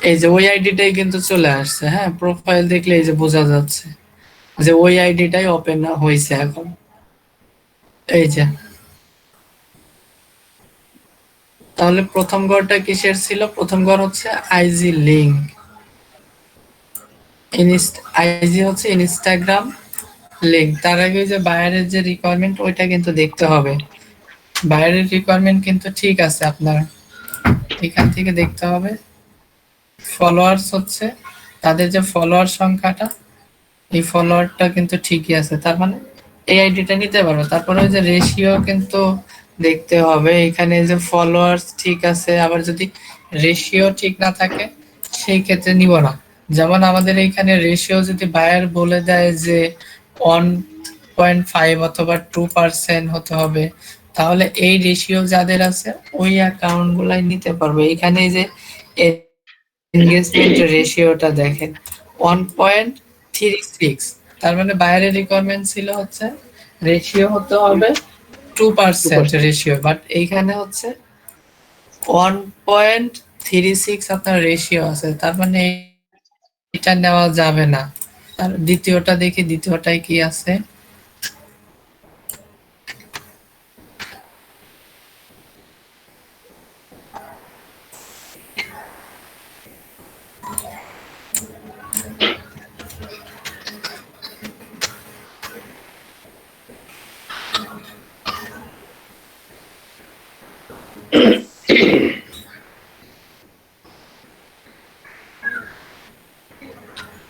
এই যে ওই আইডিটাই কিন্তু চলে আসছে। হ্যাঁ, প্রোফাইল দেখলে এই যে বোঝা যাচ্ছে যে ওই আইডিটাই ওপেন হয়েছে এখন। এই যে, তাহলে প্রথম ঘরটা কিসের ছিল? প্রথম ঘর হচ্ছে আইজি লিংক, আইজি হচ্ছে ইনস্টাগ্রাম লিংক। তার আগে যে বাইরের যে রিকোয়ারমেন্ট ওইটা কিন্তু দেখতে হবে। বাইরের রিকোয়ারমেন্ট কিন্তু ঠিক আছে আপনার, এখান থেকে দেখতে হবে। ফলোয়ার্স হচ্ছে তাদের যে ফলোয়ার সংখ্যাটা, এই ফলোয়ারটা কিন্তু ঠিকই আছে, তার মানে এই আইডিটা নিতে পারবো। তারপরে ওই যে রেশিও কিন্তু দেখতে হবে, এখানে যে ফলোয়ার্স ঠিক আছে, আবার যদি রেশিও ঠিক না থাকে সেই ক্ষেত্রে নিব না। যেমন আমাদের এখানে রেশিও যদি বায়ার বলে দেয় যে 1.5 অথবা 2% হতে হবে, তাহলে এই রেশিও যাদের আছে ওই অ্যাকাউন্ট গুলাই নিতে পারবে। এখানে যে এনগেজমেন্ট রেশিওটা দেখেন 1.36, তার মানে বাইরের রিকোয়ারমেন্ট ছিল হচ্ছে রেশিও হতে হবে 2% রেশিও, বাট এইখানে হচ্ছে 1.36 আপনার রেশিও আছে, তার মানে এটা নেওয়া যাবে না। আর দ্বিতীয়টা দেখি, দ্বিতীয়টায় কি আছে।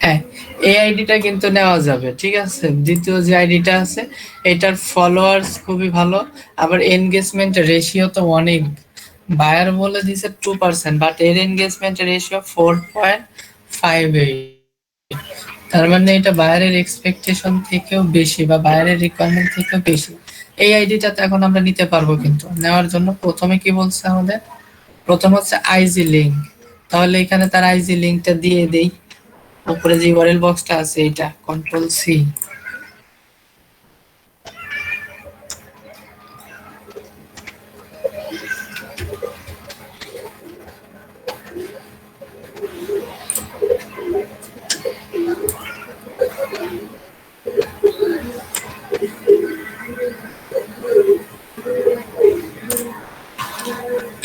হ্যাঁ, এই আইডিটা কিন্তু নেওয়া যাবে, ঠিক আছে। দ্বিতীয় যে আইডিটা আছে এটার ফলোয়ার্স খুবই ভালো, আবার এনগেজমেন্ট রেশিও তো অনেক। বায়ার বলে দিছে 2%, বাট এর এনগেজমেন্ট রেশিও 4.58, তার মানে এটা বায়ারের এক্সপেকটেশন থেকেও বেশি বা বায়ারের রিকোয়ারমেন্ট থেকেও বেশি। এই আইডিটাতে এখন আমরা নিতে পারবো, কিন্তু নেওয়ার জন্য প্রথমে কি বলছে আমাদের, প্রথম হচ্ছে আইজি লিংক। তাহলে এখানে তার আইজি লিংকটা দিয়ে দেই, উপরে যে ইউআরএল বক্সটা আছে এটা কন্ট্রোল সি।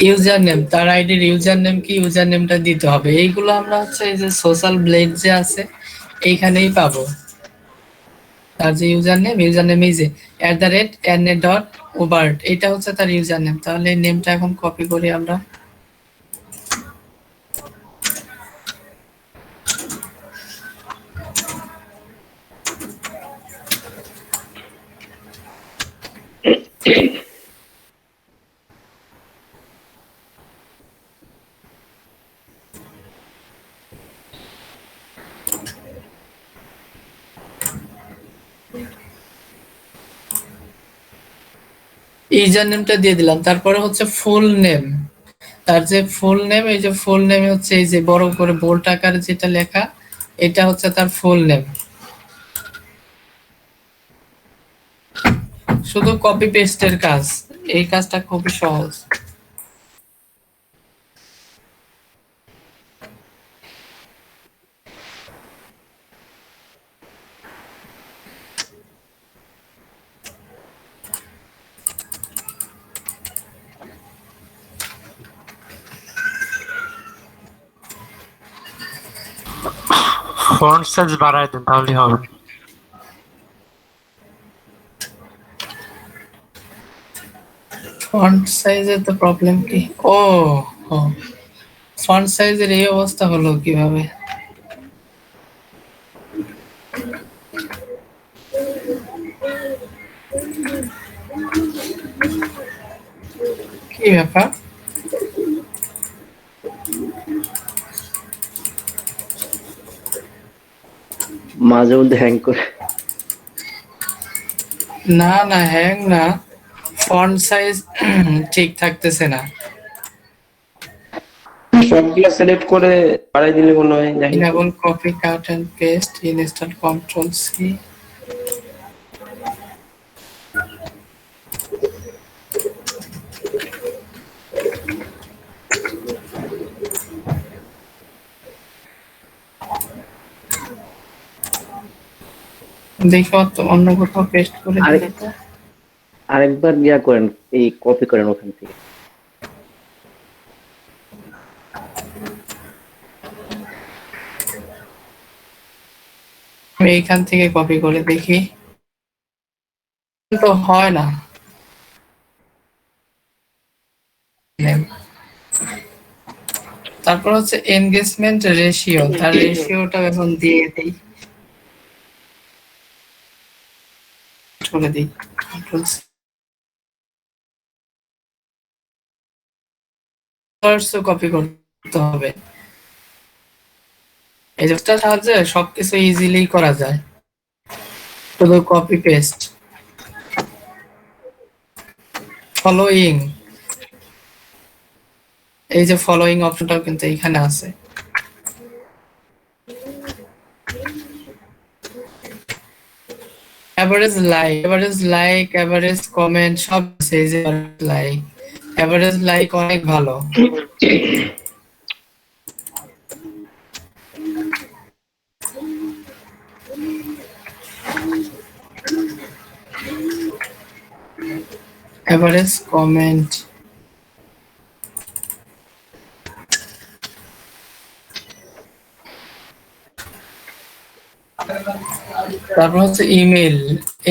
ইউজার নেম, তার আইডির ইউজার নেম কি, ইউজার নেমটা দিতে হবে। এইগুলো আমরা হচ্ছে এই যে সোশ্যাল ব্লেড যে আছে এইখানেই পাবো। তার যে ইউজার নেম এই যে @na.obert, এটা হচ্ছে তার ইউজার নেম। তাহলে এই নেমটা এখন কপি করি আমরা। ইউজার নেমটা দিয়ে দিলাম, তারপরে হচ্ছে ফুল নেম। তার যে ফুল নেম, এই যে ফুল নেম হচ্ছে এই যে বড় করে বোল্ড আকারে যেটা লেখা, এটা হচ্ছে তার ফুল নেম। শুধু কপি পেস্টের কাজ, এই কাজটা খুবই সহজ। ফন্ট সাইজ বাড়ায় দেন তাহলেই হবে। ফন্ট সাইজের তো প্রবলেম কি? ও ও, ফন্ট সাইজের এই অবস্থা হলো কিভাবে? কি ব্যাপার? মাঝে মধ্যে হ্যাং করে। না না, হ্যাং না, ফন্ট সাইজ ঠিক থাকতেছে না। সবগুলো সিলেক্ট করে বাড়াই দিলে কোনো হয় দেখেন তো। Enable copy, cut and paste, install Control C. দেখো তো অন্য কোথাও পেস্ট করে দিলে তো। আরেকবার ইয়া করেন, এই কপি করেন ওখান থেকে। আমি এইখান থেকে কপি করে দেখি, তো হয় না। তারপর হচ্ছে এনগেজমেন্ট রেশিও, তার রেশিওটা এখন দিয়ে দিই, করে দিই Control C। কপি করতে হবে, এই জিনিসটার সাহায্যে সবকিছু ইজিলি করা যায়, শুধু কপি পেস্ট। ফলোইং, এই যে ফলোইং অপশনটাও কিন্তু এখানে আছে। এভারেজ লাইক, এভারেজ কমেন্ট সব আছে, এই যে লাইক, এভারেজ লাইক অনেক ভালো। এভারেজ কমেন্ট, তারপর হচ্ছে ইমেল,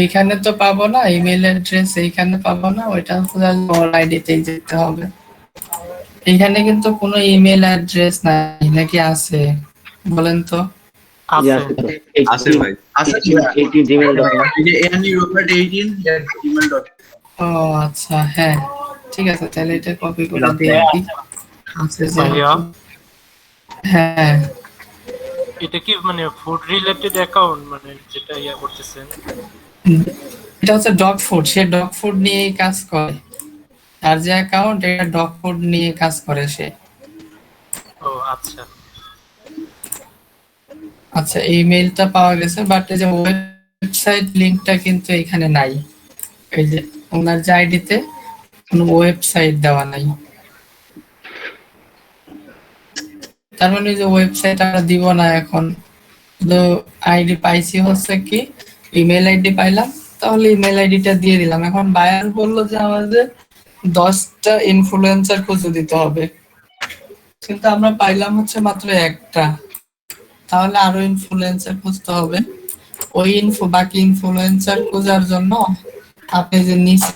এইখানে তো পাবো না ইমেল অ্যাড্রেস, এইখানে পাবো না, ওইটা হচ্ছে আইডিতেই যেতে হবে। এইখানে কিন্তু কোনো ইমেল অ্যাড্রেস নাই, নাকি আছে বলেন তো? ইয়ে আছে। আছে তো, আছে ভাই, আছে। 18gmail.com। এই যে ANU@18@gmail.com। ও আচ্ছা, হ্যাঁ ঠিক আছে, তাহলে এটা কপি করে দিয়ে দিই। আছে ভাইয়া, যেহেতু, হ্যাঁ এটা কি মানে ফুড রিলেটেড অ্যাকাউন্ট, মানে যেটা ইয়া করতেছেন? এটা হচ্ছে ডগ ফুড, সে ডগ ফুড নিয়েই কাজ করে, আর যে অ্যাকাউন্ট এটা ডগ ফুড নিয়ে কাজ করে সে। ও আচ্ছা। আচ্ছা, ইমেলটা পাওয়া গেছে, বাট এই যে ওয়েবসাইট লিংকটা কিন্তু এখানে নাই, এই যে ওনার যে আইডিতে কোনো ওয়েবসাইট দেওয়া নাই, তার মানে যে ওয়েবসাইট আমরা দিব না এখন, শুধু আইডি পাইছি হচ্ছে কি, ইমেল আইডি পাইলাম, তাহলে ইমেল আইডিটা দিয়ে দিলাম। এখন বায়ার বললো যে আমাদের 10টা ইনফ্লুয়েন্সার খুঁজে দিতে হবে, কিন্তু আমরা পাইলাম হচ্ছে মাত্র একটা, তাহলে আরো ইনফ্লুয়েন্সার খুঁজতে হবে। ওই বাকি ইনফ্লুয়েন্সার খোঁজার জন্য আপনি যে নিচে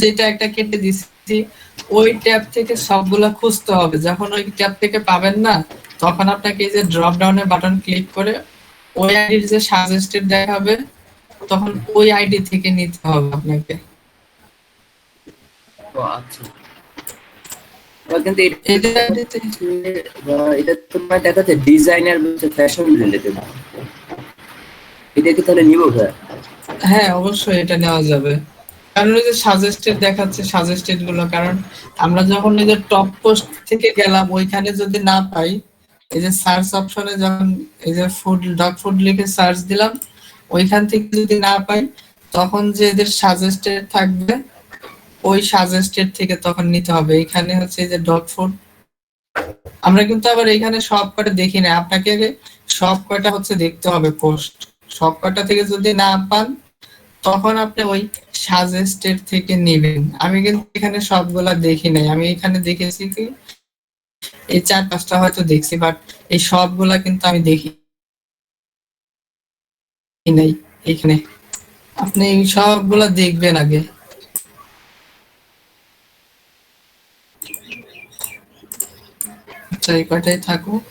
যেটা একটা কেটে দিচ্ছি ওই ট্যাব থেকে সবগুলা খুঁজতে হবে। যখন ওই ট্যাব থেকে পাবেন না, তখন আপনাকে এই যে ড্রপ ডাউনের বাটন ক্লিক করে ওই আইডির যে সাজেস্টেড দেখাবে, তখন ওই আইডি থেকে নিতে হবে আপনাকে। ও আচ্ছা। কিন্তু এটা আইডিতে এটা তোমার দেখাচ্ছে ডিজাইনার বলছে ফ্যাশন রিলেটেড, এটা কি তাহলে নিব ভাই? হ্যাঁ, অবশ্যই এটা নেওয়া যাবে। কারণ ওই যে সাজেস্টেড দেখাচ্ছে, সাজেস্টেড গুলো, কারণ আমরা যখন এই যে টপ পোস্ট থেকে গেলাম ওইখানে যদি না পাই, এই যে সার্চ অপশনে যখন এই যে ফুড ডগ ফুড লিখে সার্চ দিলাম, ওইখান থেকে যদি না পাই, তখন যে এদের সাজেস্টেড থাকবে ওই সাজেস্টেড থেকে তখন নিতে হবে। এখানে হচ্ছে এই যে ডগ ফুড, আমরা কিন্তু আবার এখানে সব কটা দেখি না, আপনাকে আগে সব কটা হচ্ছে দেখতে হবে পোস্ট। সব কটা থেকে যদি না পান, তখন আপনি ওই সাজেস্টেড থেকে নেবেন। আমি কিন্তু এখানে সবগুলা দেখি নাই, আমি এখানে দেখেছি কি এই 4-5টা হয়তো দেখছি, বাট এই সবগুলা কিন্তু আমি দেখি নাই এখানে। আপনি এই সবগুলা দেখবেন আগে। আচ্ছা, এই কয়টাই থাকুক।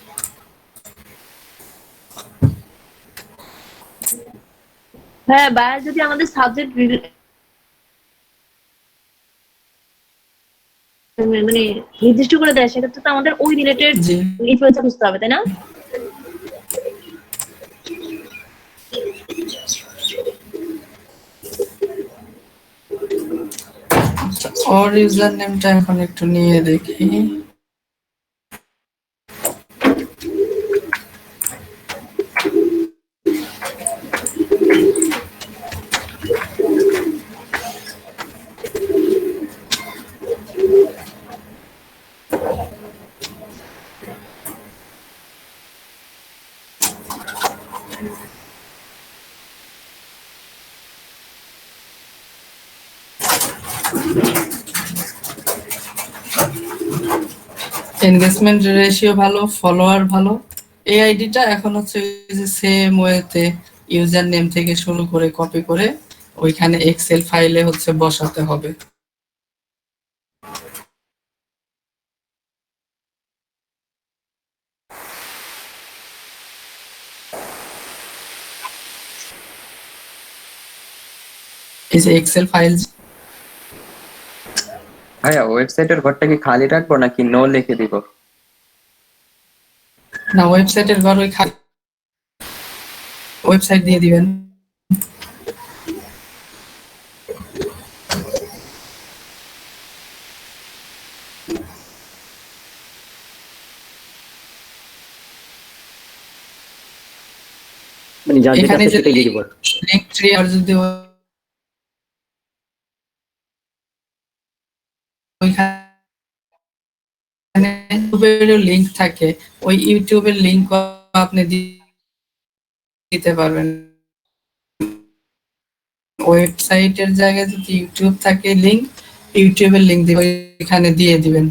হ্যাঁ, বায়ার যদি আমাদের সাবজেক্ট মানে নির্দিষ্ট করে দেয়, সেক্ষেত্রে তো আমাদের ওই রিলেটেড জি, ইনফ্লুয়েন্সার খুঁজতে হবে, তাই না? আচ্ছা, ওর ইউজার নেমটা এখন একটু নিয়ে দেখি। এনগেজমেন্ট রেশিও ভালো, ফলোয়ার ভালো। এই আইডিটা এখন হচ্ছে যে সেম ওয়েতে ইউজার নেম থেকে শুরু করে কপি করে ওইখানে এক্সেল ফাইলে হচ্ছে বসাতে হবে। এই যে এক্সেল ফাইল, ভাইয়া ওয়েবসাইটের ঘরটা কি খালি রাখবো নাকি নো লিখে দিব? না ওয়েবসাইটের ঘর ওই খালি ওয়েবসাইট দিয়ে দিবেন। মানে যার যেটা এখানে আছে যে সেটাই দিয়ে দিব। লিংক ট্রি আর যদি ওইখানে ইউটিউবের লিংক থাকে, ওই ইউটিউবের লিংক আপনি দিতে পারবেন। ওয়েবসাইটের জায়গায় যদি ইউটিউব থাকে লিংক, ইউটিউবের লিংক দিয়ে এখানে দিয়ে দিবেন।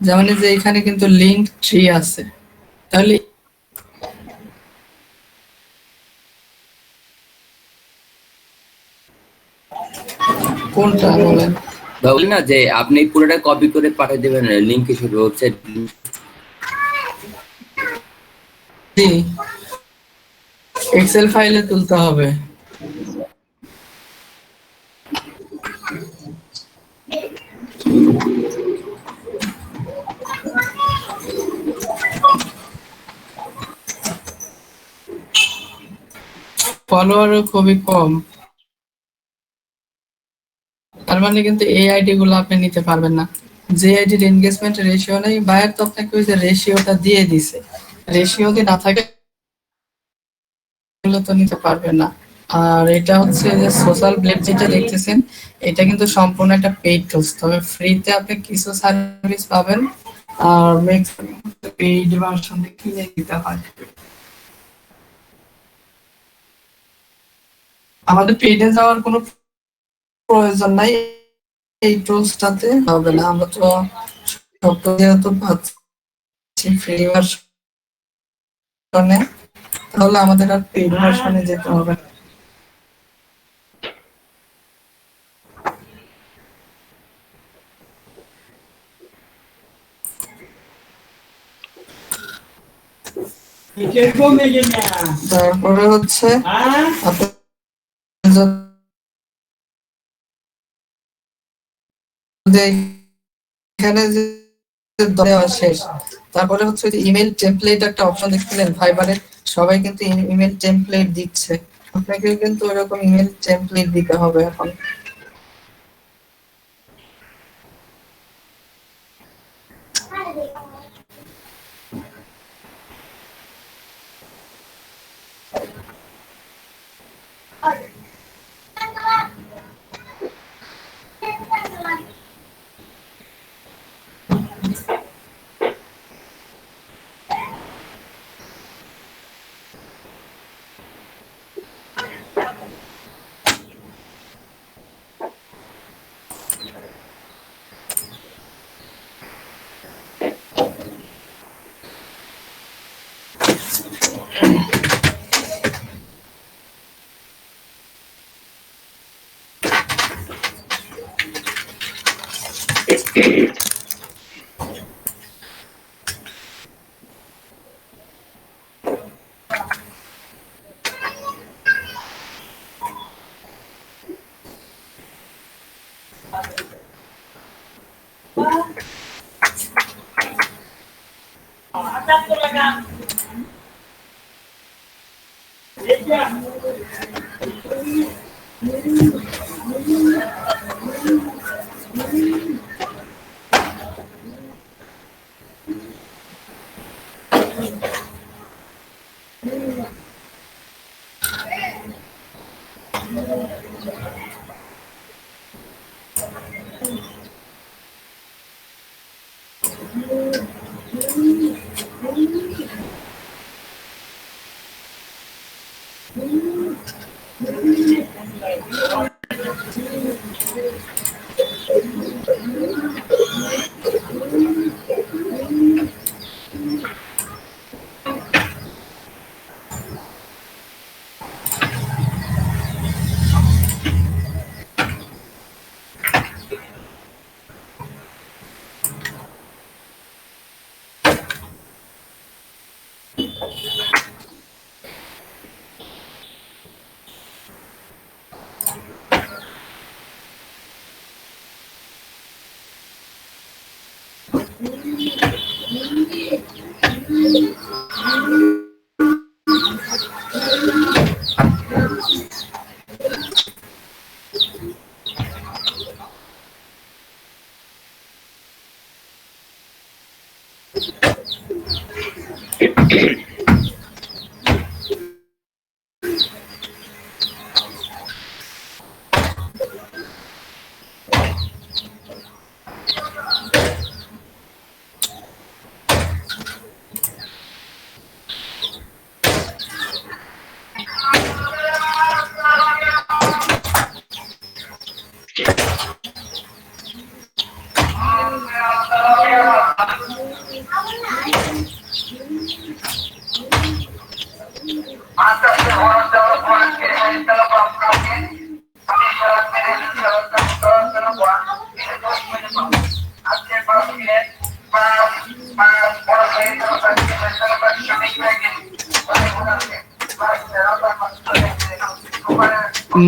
যেমন এই যে এখানে কিন্তু লিংক ট্রি আছে, তাহলে কোনটা বলেন? বলি না যে আপনি পুরোটা কপি করে পাঠিয়ে দেবেন লিংক হিসেবে ওয়েবসাইট। জি, এক্সেল ফাইলে তুলতে হবে। ফলোয়ারও খুবই কম, তার মানে কিন্তু এই আইডি গুলো আপনি নিতে পারবেন না। যে আইডির এনগেজমেন্ট রেশিও নেই, বায়ার তো আপনাকে ওই যে রেশিওটা দিয়ে দিছে, রেশিও যদি না থাকে তাহলে তো নিতে পারবেন না। আর এটা হচ্ছে যে সোশ্যাল ব্লেড যেটা দেখতেছেন, এটা কিন্তু সম্পূর্ণ একটা পেইড টুলস, তবে ফ্রিতে আপনি কিছু সার্ভিস পাবেন আর ম্যাক্সিমাম পেইড ভার্সন কিনে নিতে হয়। আমাদের পেইডে যাওয়ার কোনো প্রয়োজন নাই, এই টুলসটাতে হবে না, আমরা তো সব যেহেতু পাচ্ছি দিচ্ছি ফ্রি ভার্সনে, তাহলে আমাদের আর পেইড ভার্সনে যেতে হবে না। তারপরে হচ্ছে আপনি যদি এখানে যে দেওয়া শেষ, তারপরে হচ্ছে যে ইমেল টেমপ্লেট একটা অপশন দেখছিলেন ফাইবারে, সবাই কিন্তু ইমেল টেমপ্লেট দিচ্ছে, আপনাকে কিন্তু ওরকম ইমেল টেমপ্লেট দিতে হবে এখন।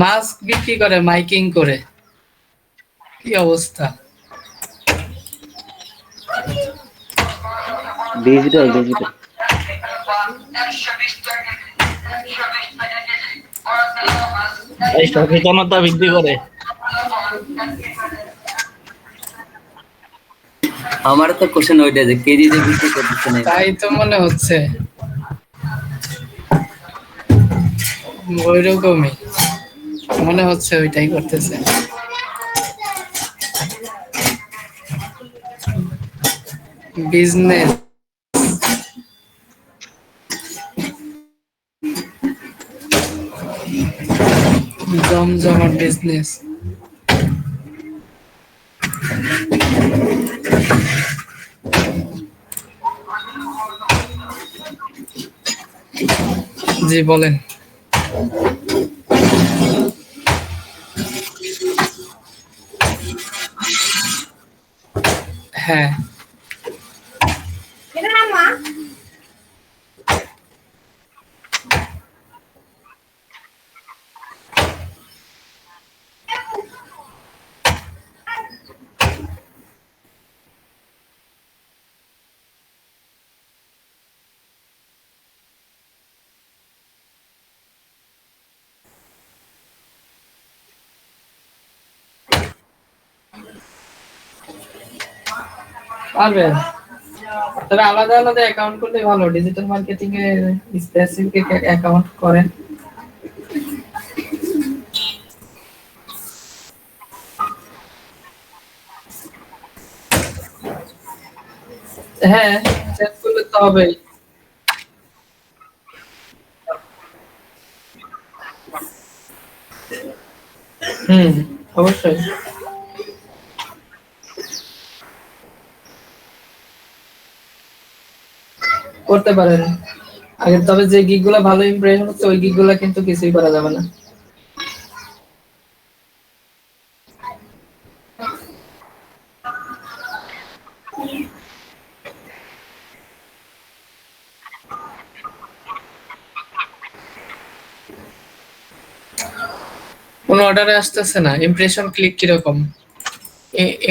মাস্ক বিক্রি করে মাইকিং করে, কি অবস্থা? ডিজিটাল ডিজিটাল এই সচেতনতা বৃদ্ধি করে। আমার তো কোশ্চেন ওইটা যে কেজিতে বিক্রি করতেছে না। তাই তো মনে হচ্ছে ওইরকমই মনে হচ্ছে, ওইটাই করতেছে। বিজনেস জমজমাট বিজনেস। জি বলেন। হ্যাঁ, পারবেন, তবে আলাদা আলাদা অ্যাকাউন্ট করলে ভালো। Digital marketing a specific account করেন। হ্যাঁ, চেঞ্জ করলে তো হবেই। হুম, অবশ্যই করতে পারেন। আগে তবে যে গিগ গুলা ভালো ইমপ্রেশন হচ্ছে ওই গিগ গুলা কিন্তু কিছুই করা যাবে না। কোন অর্ডারে আসতেছে না। ইমপ্রেশন ক্লিক কিরকম?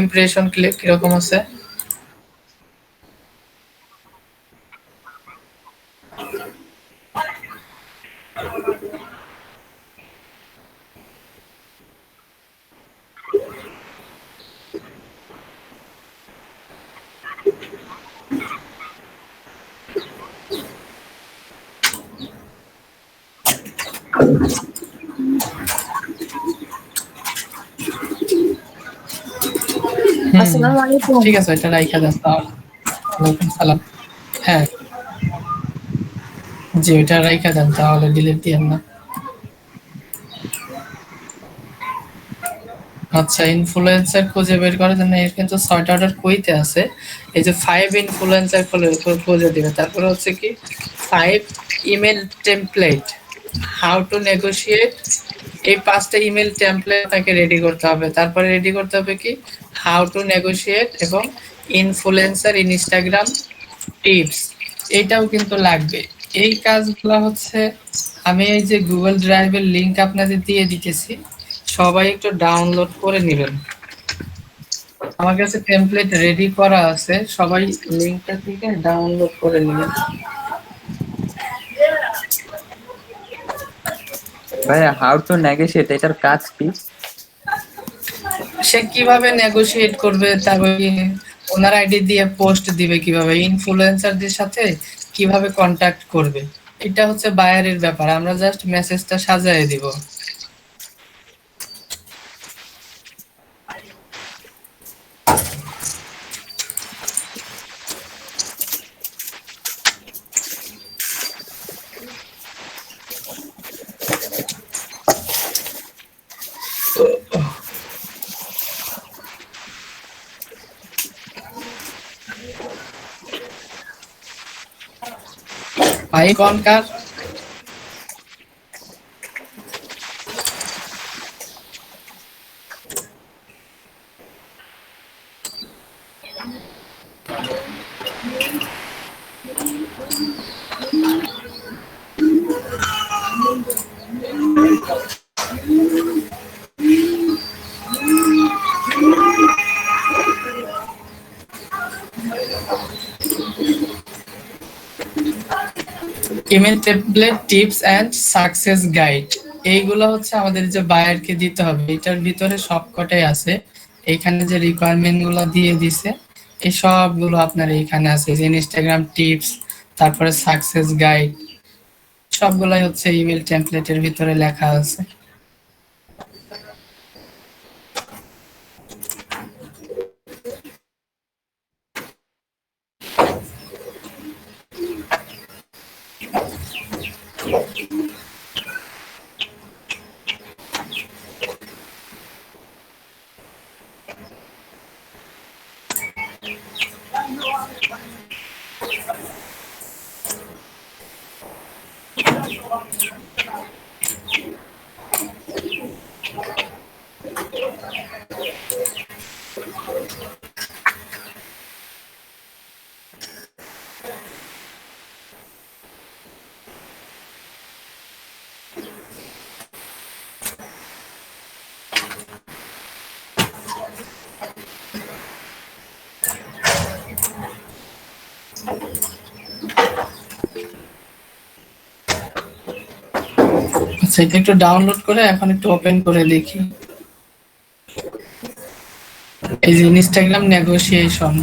ইমপ্রেশন ক্লিক কিরকম আছে? আসসালামু আলাইকুম। ঠিক আছে, এটা রাইখা দেন তাহলে। ওয়ালাইকুম সালাম। হ্যাঁ, জি ওইটা রাইখা দেন তাহলে, ডিলিট দিয়েন না। আচ্ছা, ইনফ্লুয়েন্সার খুঁজে বের করার জন্য এর কিন্তু ৬টা অর্ডার কইতে আছে। এই যে 5 ইনফ্লুয়েন্সার খুঁজে দিবে। তারপরে হচ্ছে কি 5 email template, how to negotiate. এই 5টা ইমেল টেমপ্লেট তাকে রেডি করতে হবে। তারপরে রেডি করতে হবে কি হাউ টু নেগোশিয়েট এবং ইনফ্লুয়েন্সার ইনস্টাগ্রাম টিপস। এইটাও কিন্তু লাগবে। এই কাজগুলো হচ্ছে আমি এই যে গুগল ড্রাইভের লিংক আপনাদের দিয়ে দিতেছি, সবাই একটু ডাউনলোড করে নেবেন। আমার কাছে টেমপ্লেট রেডি করা আছে, সবাই লিংকটা থেকে ডাউনলোড করে নেবেন। ভাইয়া হাউ টু নেগোশিয়েট এটার কাজ কি? সে কিভাবে নেগোশিয়েট করবে, তারপরে ওনার আইডি দিয়ে পোস্ট দিবে, কিভাবে ইনফ্লুয়েন্সারদের সাথে কিভাবে কন্টাক্ট করবে, এটা হচ্ছে বায়ারের ব্যাপার। আমরা জাস্ট মেসেজটা সাজায় দিব। ভাই কোনকার? Email template tips and success guide, এইগুলো হচ্ছে আমাদের যে বায়ারকে দিতে হবে। এটার ভিতরে সবকটাই আছে। এখানে যে রিকোয়ারমেন্ট গুলো দিয়ে দিছে এই সবগুলো আপনার এখানে আছে। যে ইনস্টাগ্রাম টিপস, তারপরে সাকসেস গাইড, সবগুলাই হচ্ছে ইমেল টেমপ্লেটের ভিতরে লেখা আছে। আচ্ছা, এটা একটু ডাউনলোড করে এখন একটু ওপেন করে দেখি। এই যে Instagram negotiation,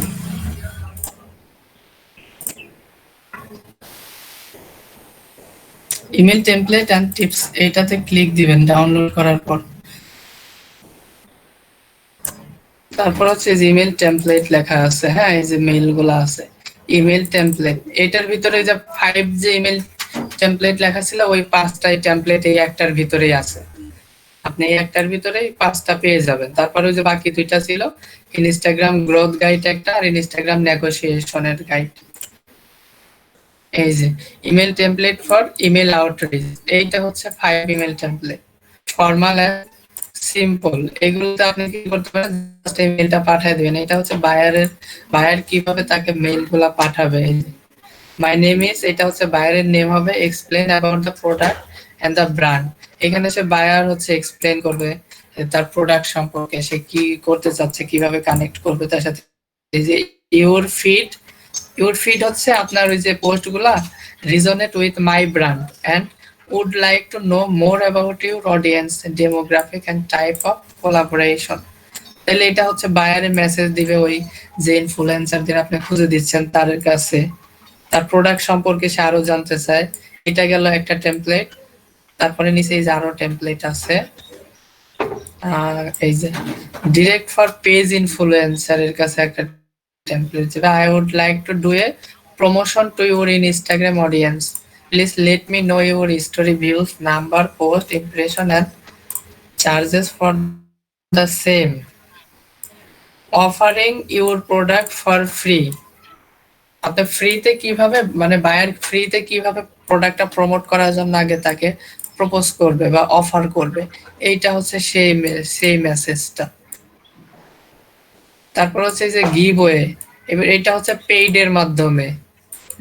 email template and tips, এইটাতে ক্লিক দিবেন ডাউনলোড করার পর। তারপর হচ্ছে যে ইমেল টেমপ্লেট লেখা আছে, হ্যাঁ এই যে মেইল গুলো আছে, ইমেল টেমপ্লেট। এটার ভিতরে যে 5 যে ইমেল টেমপ্লেট লেখা ছিল ওই 5টাই টেমপ্লেট এই একটার ভিতরেই আছে। আপনি এই একটার ভিতরেই 5টা পেয়ে যাবেন। তারপরে ওই যে বাকি 2টা ছিল ইনস্টাগ্রাম গ্রোথ গাইড একটা আর ইনস্টাগ্রাম নেগোসিয়েশনের গাইড। এই যে email template for email outreach, এইটা হচ্ছে 5 email template, formal and simple. এগুলোতে আপনি কি করতে পারেন, জাস্ট ইমেলটা পাঠিয়ে দিবেন। এটা হচ্ছে বায়ার কিভাবে তাকে মেইলগুলো পাঠাবে। মাই নেম ইজ, এটা হচ্ছে বায়ারের নেম হবে, explain about the product and the brand. এখানে সে বায়ার হচ্ছে এক্সপ্লেন করবে তার প্রোডাক্ট সম্পর্কে, সে কি করতে চাচ্ছে, কিভাবে কানেক্ট করবে তার সাথে। এই যে ইউর ফিড হচ্ছে আপনার ওই যে পোস্টগুলা resonate with my brand and would like to know more about your audience demographic and type of collaboration। তাহলে এটা হচ্ছে বায়ারের মেসেজ দিবে ওই যে ইনফ্লুয়েন্সারদের আপনি খুঁজে দিচ্ছেন তার কাছে, তার প্রোডাক্ট সম্পর্কে সে আরো জানতে চায়। এটা গেল একটা টেমপ্লেট। তারপরে নিচে এই যে আরো টেমপ্লেট আছে, এই যে ডিরেক্ট ফর পেজ ইনফ্লুয়েন্সারের কাছে একটা টেমপ্লেট যেটা I would like to do a promotion to your Instagram audience, please let me know your story views, number, post, impression and charges for the same. Offering your product for free, আপনি ফ্রিতে কিভাবে মানে বায়ার ফ্রিতে কিভাবে প্রোডাক্টটা প্রমোট করার জন্য আগে তাকে প্রপোজ করবে বা অফার করবে, এইটা হচ্ছে সেই মেসেজটা। তারপর হচ্ছে যে গিভওয়ে, এবার এটা হচ্ছে পেইড এর মাধ্যমে।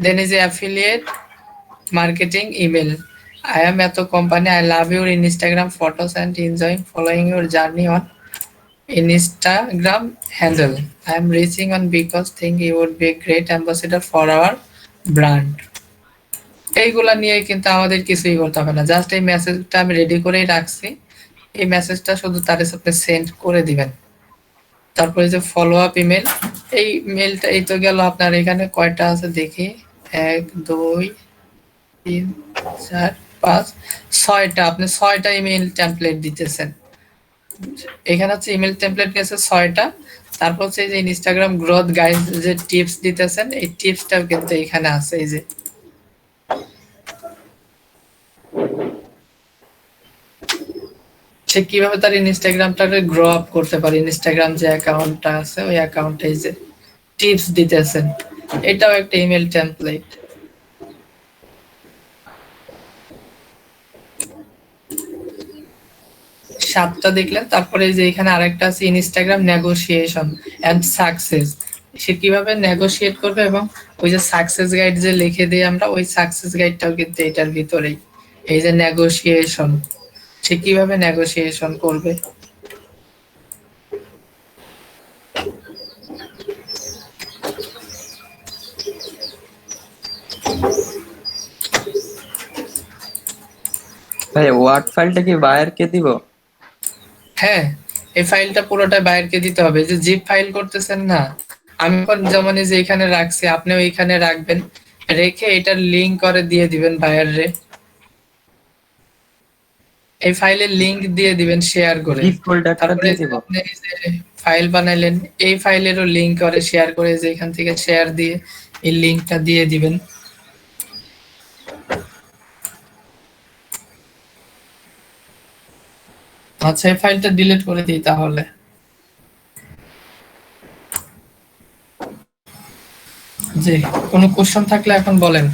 Then is affiliate marketing email, I am eto company, I love your Instagram photos and enjoying following your journey on Instagram handle, I am reaching on because think you would be a great ambassador for our brand। এইগুলা নিয়ে কিন্তু আমাদের কিছুই করতে হবে না, জাস্ট এই মেসেজটা আমি রেডি করেই রাখছি, এই মেসেজটা শুধু তার সাথে সেন্ড করে দিবেন। তারপরে যে ফলো আপ ইমেল, এই মেলটা এই তো গেল আপনার। এখানে কয়টা আছে দেখি, 1 2 3 4 5 6টা, আপনি 6টা ইমেল টেমপ্লেট দিতেছেন। এখানে হচ্ছে ইমেল টেমপ্লেট গেছে 6টা। তারপর হচ্ছে যে ইনস্টাগ্রাম গ্রোথ গাইড যে টিপস দিতেছেন, এই টিপসটাও কিন্তু এখানে আছে। এই যে সে কিভাবে তার ইনস্টাগ্রামটাকে গ্রো আপ করতে পারে, ইনস্টাগ্রাম যে অ্যাকাউন্টটা আছে ওই অ্যাকাউন্টে এই যে টিপস দিতেছেন, এটাও একটা ইমেল টেমপ্লেট। 7টা দেখলেন। তারপরে যে এখানে আরেকটা আছে ইনস্টাগ্রাম নেগোসিয়েশন এন্ড সাকসেস, সে কিভাবে নেগোশিয়েট করবে এবং ওই যে সাকসেস গাইড যে লিখে দিই আমরা, ওই সাকসেস গাইডটাও কিন্তু এটার ভিতরেই। এই যে নেগোসিয়েশন, সে কিভাবে নেগোসিয়েশন করবে। ভাই ওয়ার্ড ফাইলটা কি বায়ারকে দিব? হ্যাঁ, এই ফাইলটা পুরোটা বায়ারকে দিতে হবে। যে জিপ ফাইল করতেছেন না, আমি যেমন এই যে এখানে রাখছি, আপনিও এখানে রাখবেন, রেখে এটার লিংক করে দিয়ে দিবেন বায়াররে। এই ফাইলের লিংক দিয়ে দিবেন শেয়ার করে। জিপ ফোল্ডারটা দিয়ে দিব। আপনি এই যে ফাইল বানাইলেন, এই ফাইলেরও লিংক করে শেয়ার করে, যে এখান থেকে শেয়ার দিয়ে এই লিংকটা দিয়ে দিবেন। আচ্ছা, এই ফাইলটা ডিলিট করে দিই তাহলে। জি, কোনো কোশ্চেন থাকলে এখন বলেন।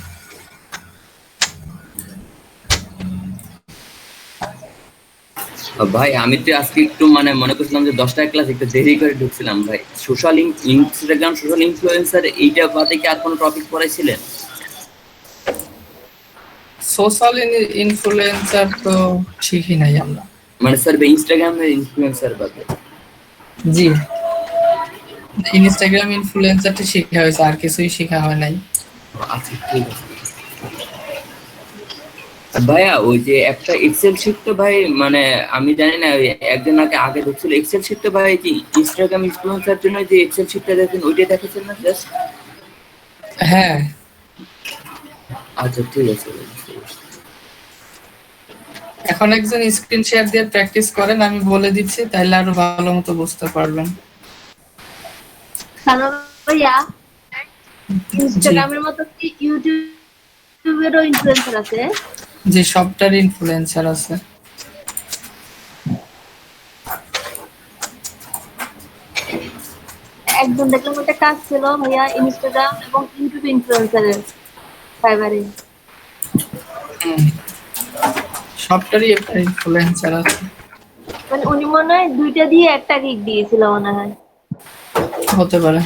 ভাই আমি তো আজকে একটু মানে মনে করছিলাম যে 10টার ক্লাস একটু দেরি করে ঢুকছিলাম ভাই। ইনস্টাগ্রাম সোশ্যাল ইনফ্লুয়েন্সার এইটা বাদে কি আর কোনো টপিক পড়াইছিলেন? সোশ্যাল ইনফ্লুয়েন্সার তো শিখি নাই আমরা। মানে স্যার ইনস্টাগ্রামের ইনফ্লুয়েন্সার বাদে? জি, ইনস্টাগ্রাম ইনফ্লুয়েন্সারটা শেখা হয়েছে, আর কিছুই শেখা হয় নাই। আচ্ছা ঠিক আছে ভাইয়া। ওই যে একটা এক্সেল শিট তো ভাই মানে আমি জানি না, ওই একজন আগে ঢুকছিল এক্সেল শিট তো ভাই, যে ইনস্টাগ্রাম ইনফ্লুয়েন্সার জন্য যে এক্সেল শিটটা দেখেন ওইটাই দেখেছেন না জাস্ট? হ্যাঁ, আচ্ছা ঠিক আছে। এখন একজন স্ক্রিন শেয়ার দিয়ে প্র্যাকটিস করেন, আমি বলে দিচ্ছি, তাইলে আরো ভালো মতো বুঝতে পারবেন। হ্যালো ভাইয়া, জি, ইনস্টাগ্রামের মতো কি ইউটিউবেরও ইনফ্লুয়েন্সার আছে? যে সবটার ইনফ্লুয়েন্সার আছে। একজন দেখলাম একটা কাজ ছিল ভাইয়া, ইনস্টাগ্রাম এবং ইউটিউব ইনফ্লুয়েন্সারের ফাইবারে। হুম, সবটারই একটা ইনফ্লুয়েন্সার আছে। মানে উনি মনে হয় দুইটা দিয়ে একটা গিগ দিয়েছিল মনে হয়। হতে পারে।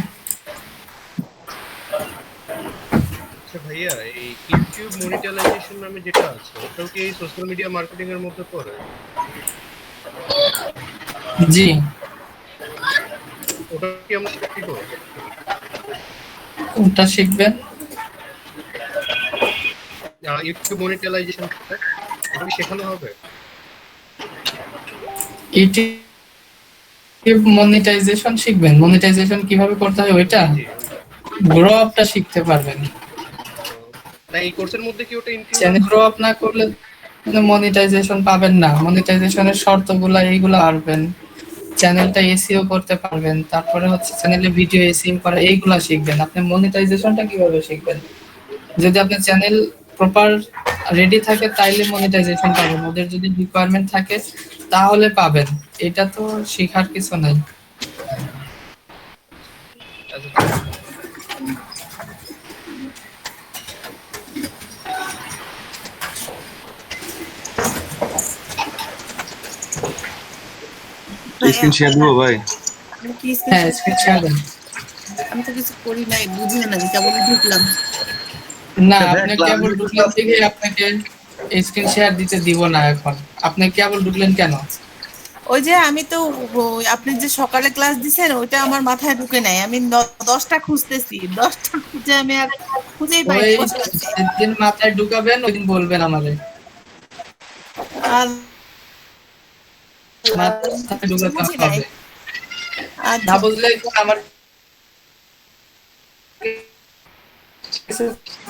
আচ্ছা ভাইয়া, এই ইউটিউব মনিটাইজেশন নামে যেটা আছে ওটাও কি সোশ্যাল মিডিয়া মার্কেটিং এর মধ্যে পড়ে? জি, ওটা কি আমরা শিখব? কোনটা শিখবেন? ইউটিউব মনিটাইজেশন ওটা কি শেখানো হবে? ইউটিউব মনিটাইজেশন শিখবেন? মনিটাইজেশন কিভাবে করতে হয় ওইটা? জি গ্রো আপটা শিখতে পারবেন। না, এই কোর্সের মধ্যে কি ওটা ইনক্লুড? চ্যানেল গ্রো আপ না করলে মনিটাইজেশন পাবেন না। মনিটাইজেশনের শর্তগুলা এইগুলা পারবেন, চ্যানেলটা এসইও করতে পারবেন, তারপরে হচ্ছে চ্যানেলে ভিডিও এসইও করা, এইগুলা শিখবেন। আপনি মনিটাইজেশনটা কিভাবে শিখবেন? যদি আপনার চ্যানেল প্রপার রেডি থাকে তাইলে মনিটাইজেশন পাবেন, ওদের যদি রিকোয়ারমেন্ট থাকে তাহলে পাবেন। এটা তো শেখার কিছু নাই। স্ক্রিন শেয়ার দিব ভাই? হ্যাঁ, স্ক্রিন শেয়ার দেন। আমি তো কিছু করি নাই, বুঝিও না, কেবল ঢুকলাম। না, আপনি কেবল ঢুকলেন থেকে আপনাকে স্ক্রিন শেয়ার দিতে দিব না এখন। আপনি কেবল ঢুকলেন কেন? ওই যে আমি তো আপনি যে সকালে ক্লাস দিছেন ওইটা আমার মাথায় ঢুকে নাই। আমি 10টা খুঁজতেছি, 10টা খুঁজে আমি আর খুঁজেই পাই ওই যেদিন মাথায় ঢুকাবেন ওইদিন বলবেন আমাদের। আর মাথায় ঢুকাতে বুঝি নাই। হবে। না বুঝলে আমার কিছু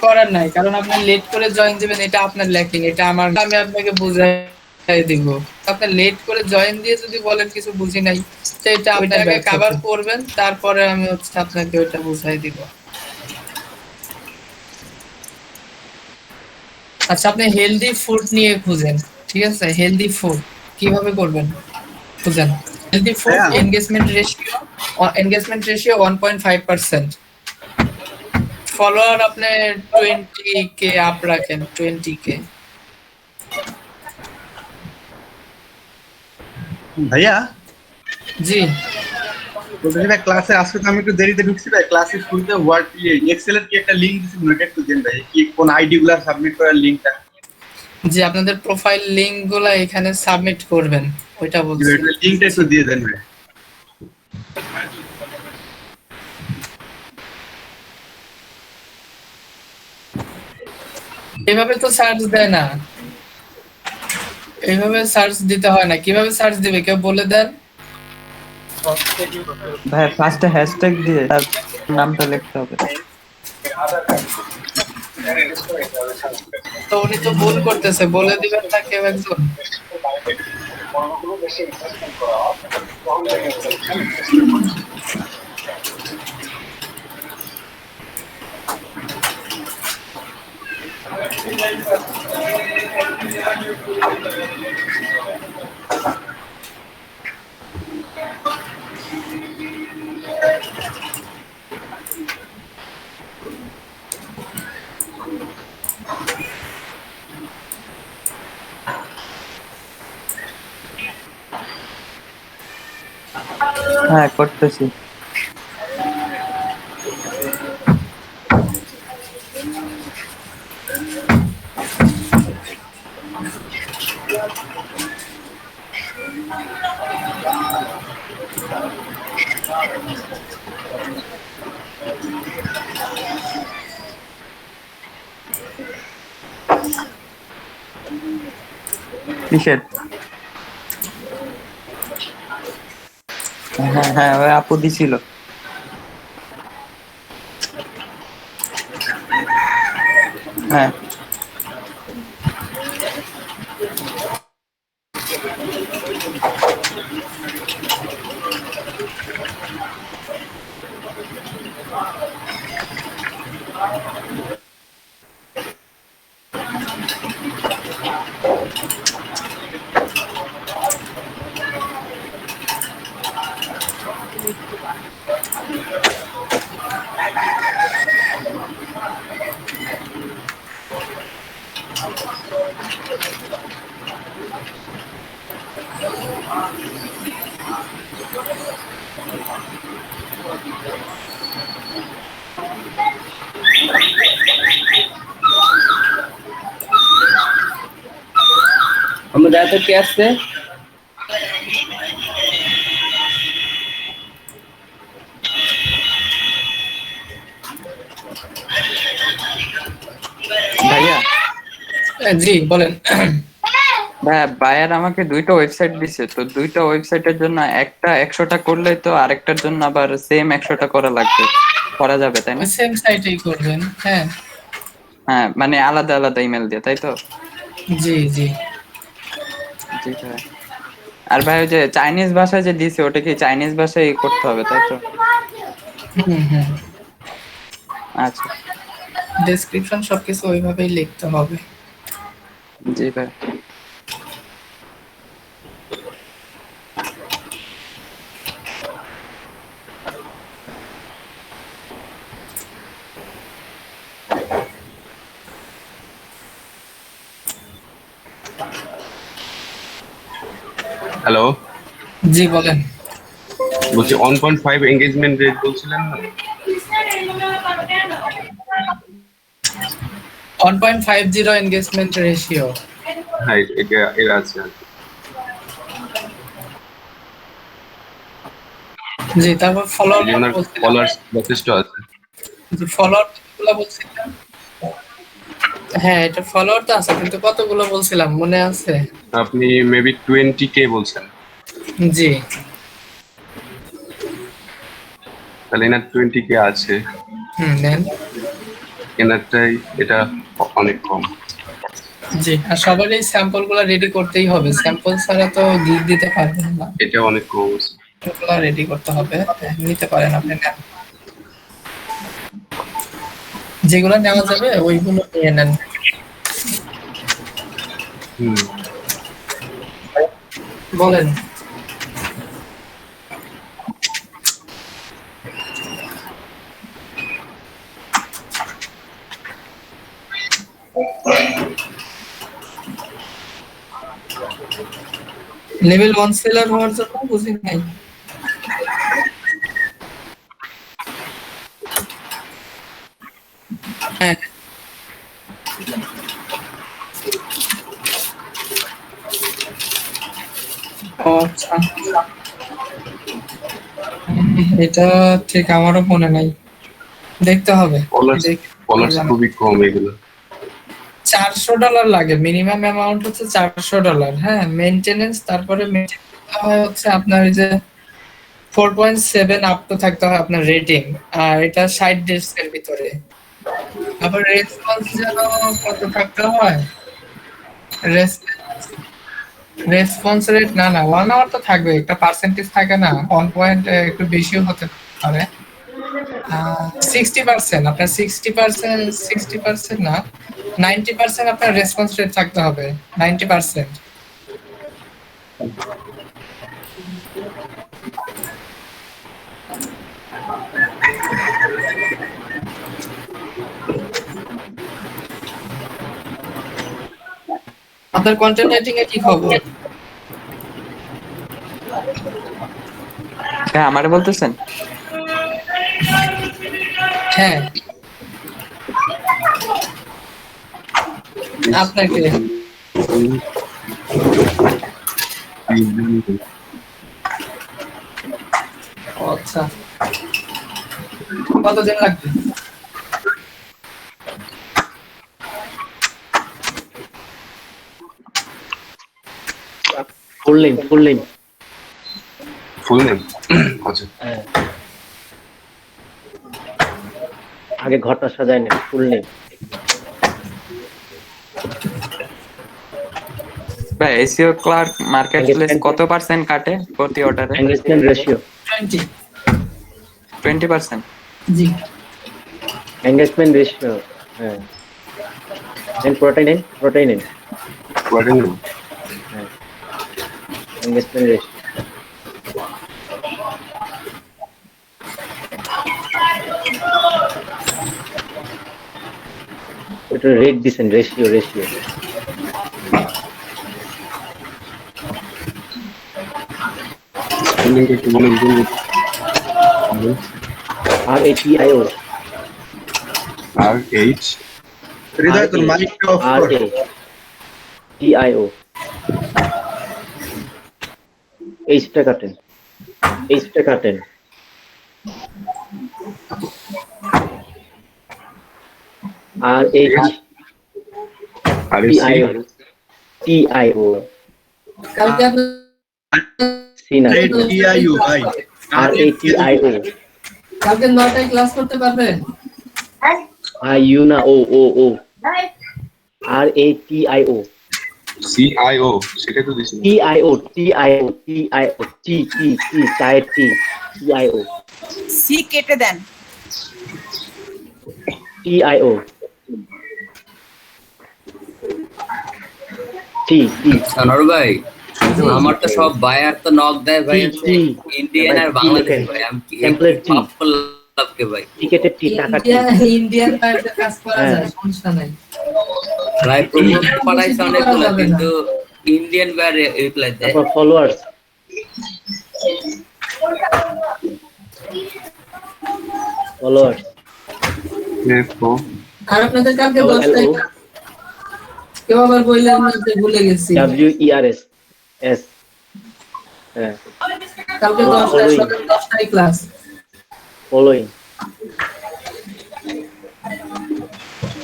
করার নাই, কারণ আপনি লেট করে জয়েন দিবেন, এটা আপনার ল্যাকিং, এটা আমার, আমি আপনাকে বুঝাই দিব। আপনি লেট করে জয়েন দিয়ে যদি বলেন কিছু বুঝি নাই, তো এটা আপনি আগে কভার করবেন, তারপরে আমি হচ্ছে আপনাকে ওটা বুঝাই দিব। আচ্ছা, আপনি হেলদি ফুড নিয়ে খুঁজেন, ঠিক আছে? হেলদি ফুড কিভাবে করবেন খুঁজেন। Healthy food engagement ratio 1.5%। Follower আপনি 20K আপ রাখেন, 20K। ভাইয়া জি, ক্লাসে আজকে তো আমি একটু দেরিতে ঢুকছি ভাই। ক্লাসে শুরুতে ওয়ার্ড এক্সেল এর কি একটা লিংক দিছিল, ওটা একটু দেন ভাই, কি কোন আইডি গুলা সাবমিট করার লিংকটা? জি, আপনাদের প্রোফাইল লিংক গুলা এখানে সাবমিট করবেন, ওইটা বলছি। লিংকটা একটু দিয়ে দেন ভাই। এভাবে তো সার্চ দেয় না, এইভাবে সার্চ দিতে হয় না। কিভাবে সার্চ দিবে কেউ বলে দেন? ভাই ফার্স্টে হ্যাশট্যাগ দিয়ে তার নামটা লিখতে হবে। তো উনি তো ভুল করতেছে, বলে দিবেন না কেউ একজন। হ্যাঁ করতেছি। কিসের? হ্যাঁ হ্যাঁ ওই আপু দিছিল। হ্যাঁ আমাদের এত কে আসছে? ভাইয়া। জি বলেন। ভাইয়া বায়ার আমাকে দুইটা ওয়েবসাইট দিছে, তো দুইটা ওয়েবসাইটের জন্য একটা 100টা করলে তো আরেকটার জন্য আবার সেম 100টা করা লাগবে, করা যাবে তাই না? সেম সাইটেই করবেন। হ্যাঁ হ্যাঁ মানে আলাদা আলাদা ইমেল দিয়ে, তাই তো? জি জি। জি ভাই। আর ভাই ওই যে চাইনিজ ভাষায় যে দিছে ওটা কি চাইনিজ ভাষায় করতে হবে তাই তো? হুম হুম। আচ্ছা ডেসক্রিপশন সবকিছু ওইভাবেই লিখতে হবে। জি ভাই। হ্যালো, জি বলেন। বলছি 1.5 এঙ্গেজমেন্ট রেট বলছিলেন না? 1.50 এনগেজমেন্ট রেশিও। হ্যাঁ এটা এর আছে। জি তারপর ফলোয়ার ফলোয়ার্স যথেষ্ট আছে। জি ফলোয়ার কতগুলো বলছিলাম? হ্যাঁ এটা ফলোয়ার তো আছে কিন্তু কতগুলো বলছিলাম মনে আছে? আপনি মেবি 20K বলছেন। জি তাহলে এনার 20K আছে, দেন এনারটাই এটা অনেক কম। জি আর সবারই স্যাম্পল গুলো রেডি করতেই হবে, স্যাম্পল ছাড়া তো গিগ দিতে পারবেন না। এটা অনেক কম আছে। এগুলো রেডি করতে হবে, নিতে পারেন আপনি নেন। যেগুলো নেওয়া যাবে ওইগুলো নিয়ে নেন। বলেন। লেভেল 1 সেলার হওয়ার জন্য বুঝি নাই। হ্যাঁ আচ্ছা এটা ঠিক আমারও মনে নাই, দেখতে হবে। ফলোয়ার্স খুবই কম এগুলো। $400 লাগে, মিনিমাম অ্যামাউন্ট হচ্ছে $400। হ্যাঁ মেইনটেনেন্স, তারপরে হচ্ছে আপনার এই যে 4.7 আপ টু থাকতে হয় আপনার রেটিং, আর এটা 60 ডেজ এর ভিতরে। আবার রেসপন্স যেন কত থাকতে হয়, রেসপন্স রেট না 1 আওয়ার তো থাকবে, একটা পার্সেন্টেজ থাকে না, 1 পয়েন্ট একটু বেশিও হতে পারে। 60% আপনার 60% না 90% আপনার রেসপন্স রেট থাকতে হবে, 90%। আপনার কন্টেন্ট রাইটিং এ কি খবর? হ্যাঁ আমারে বলতেছেন? হ্যাঁ আপনাকে। আচ্ছা কতদিন লাগবে? ফুল নেম ফুল নেম আচ্ছা আগে ঘরটা সাজায় নেন, ফুল নেম। ভাই এসইও ক্লার্ক মার্কেটপ্লেস কত % কাটে প্রতি অর্ডারে? Engagement ratio 20%। জি এঙ্গেজমেন্ট রেশিও। হ্যাঁ নেন পুরোটাই নেন, পুরোটাই নেন। হ্যাঁ এঙ্গেজমেন্ট রেশিও। এটা রেট দিছেন, রেশিও রেশিও। RATIO হৃদয় তোর মাইকটা অফ কর। RATIO এইচটা কাটেন, এইচটা কাটেন। RATIO কালকে আপনি সিনা TIO ভাই RATIO কালকে 9টায় ক্লাস করতে পারবেন? IU না ও RATIO CIO সেটা তো দিছি TIO টায়ার TIO সি কেটে দেন। TIO সানোর ভাই আমার তো সব বায়ার তো নক দেয় ভাই, ইন্ডিয়ান আর বাংলাদেশ ভাই। আমি কি টেমপ্লেট টি লাভকে ভাই টিকেটের টি টাকা টি। ইন্ডিয়ান বাইরে কাজ করা যায়, সমস্যা নাই। ভাই প্রমোশন পাঠাইছে অনেকগুলো, কিন্তু ইন্ডিয়ান বায়ার রিপ্লাই দেয়। তারপর ফলোয়ার্স আর আপনাদের কালকে 10টায় কেউ আবার বললেন না যে ভুলে গেছি। WERS S হ্যাঁ কালকে 10টায় ক্লাস। ফলোইং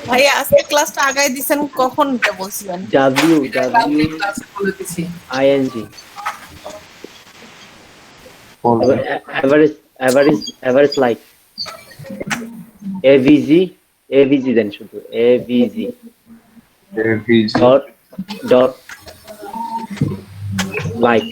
ভাইয়া আজকে ক্লাসটা আগায় দিছেন, কখন এটা বলছিলেন? WWING average like AVG দেন শুধু AVG dot like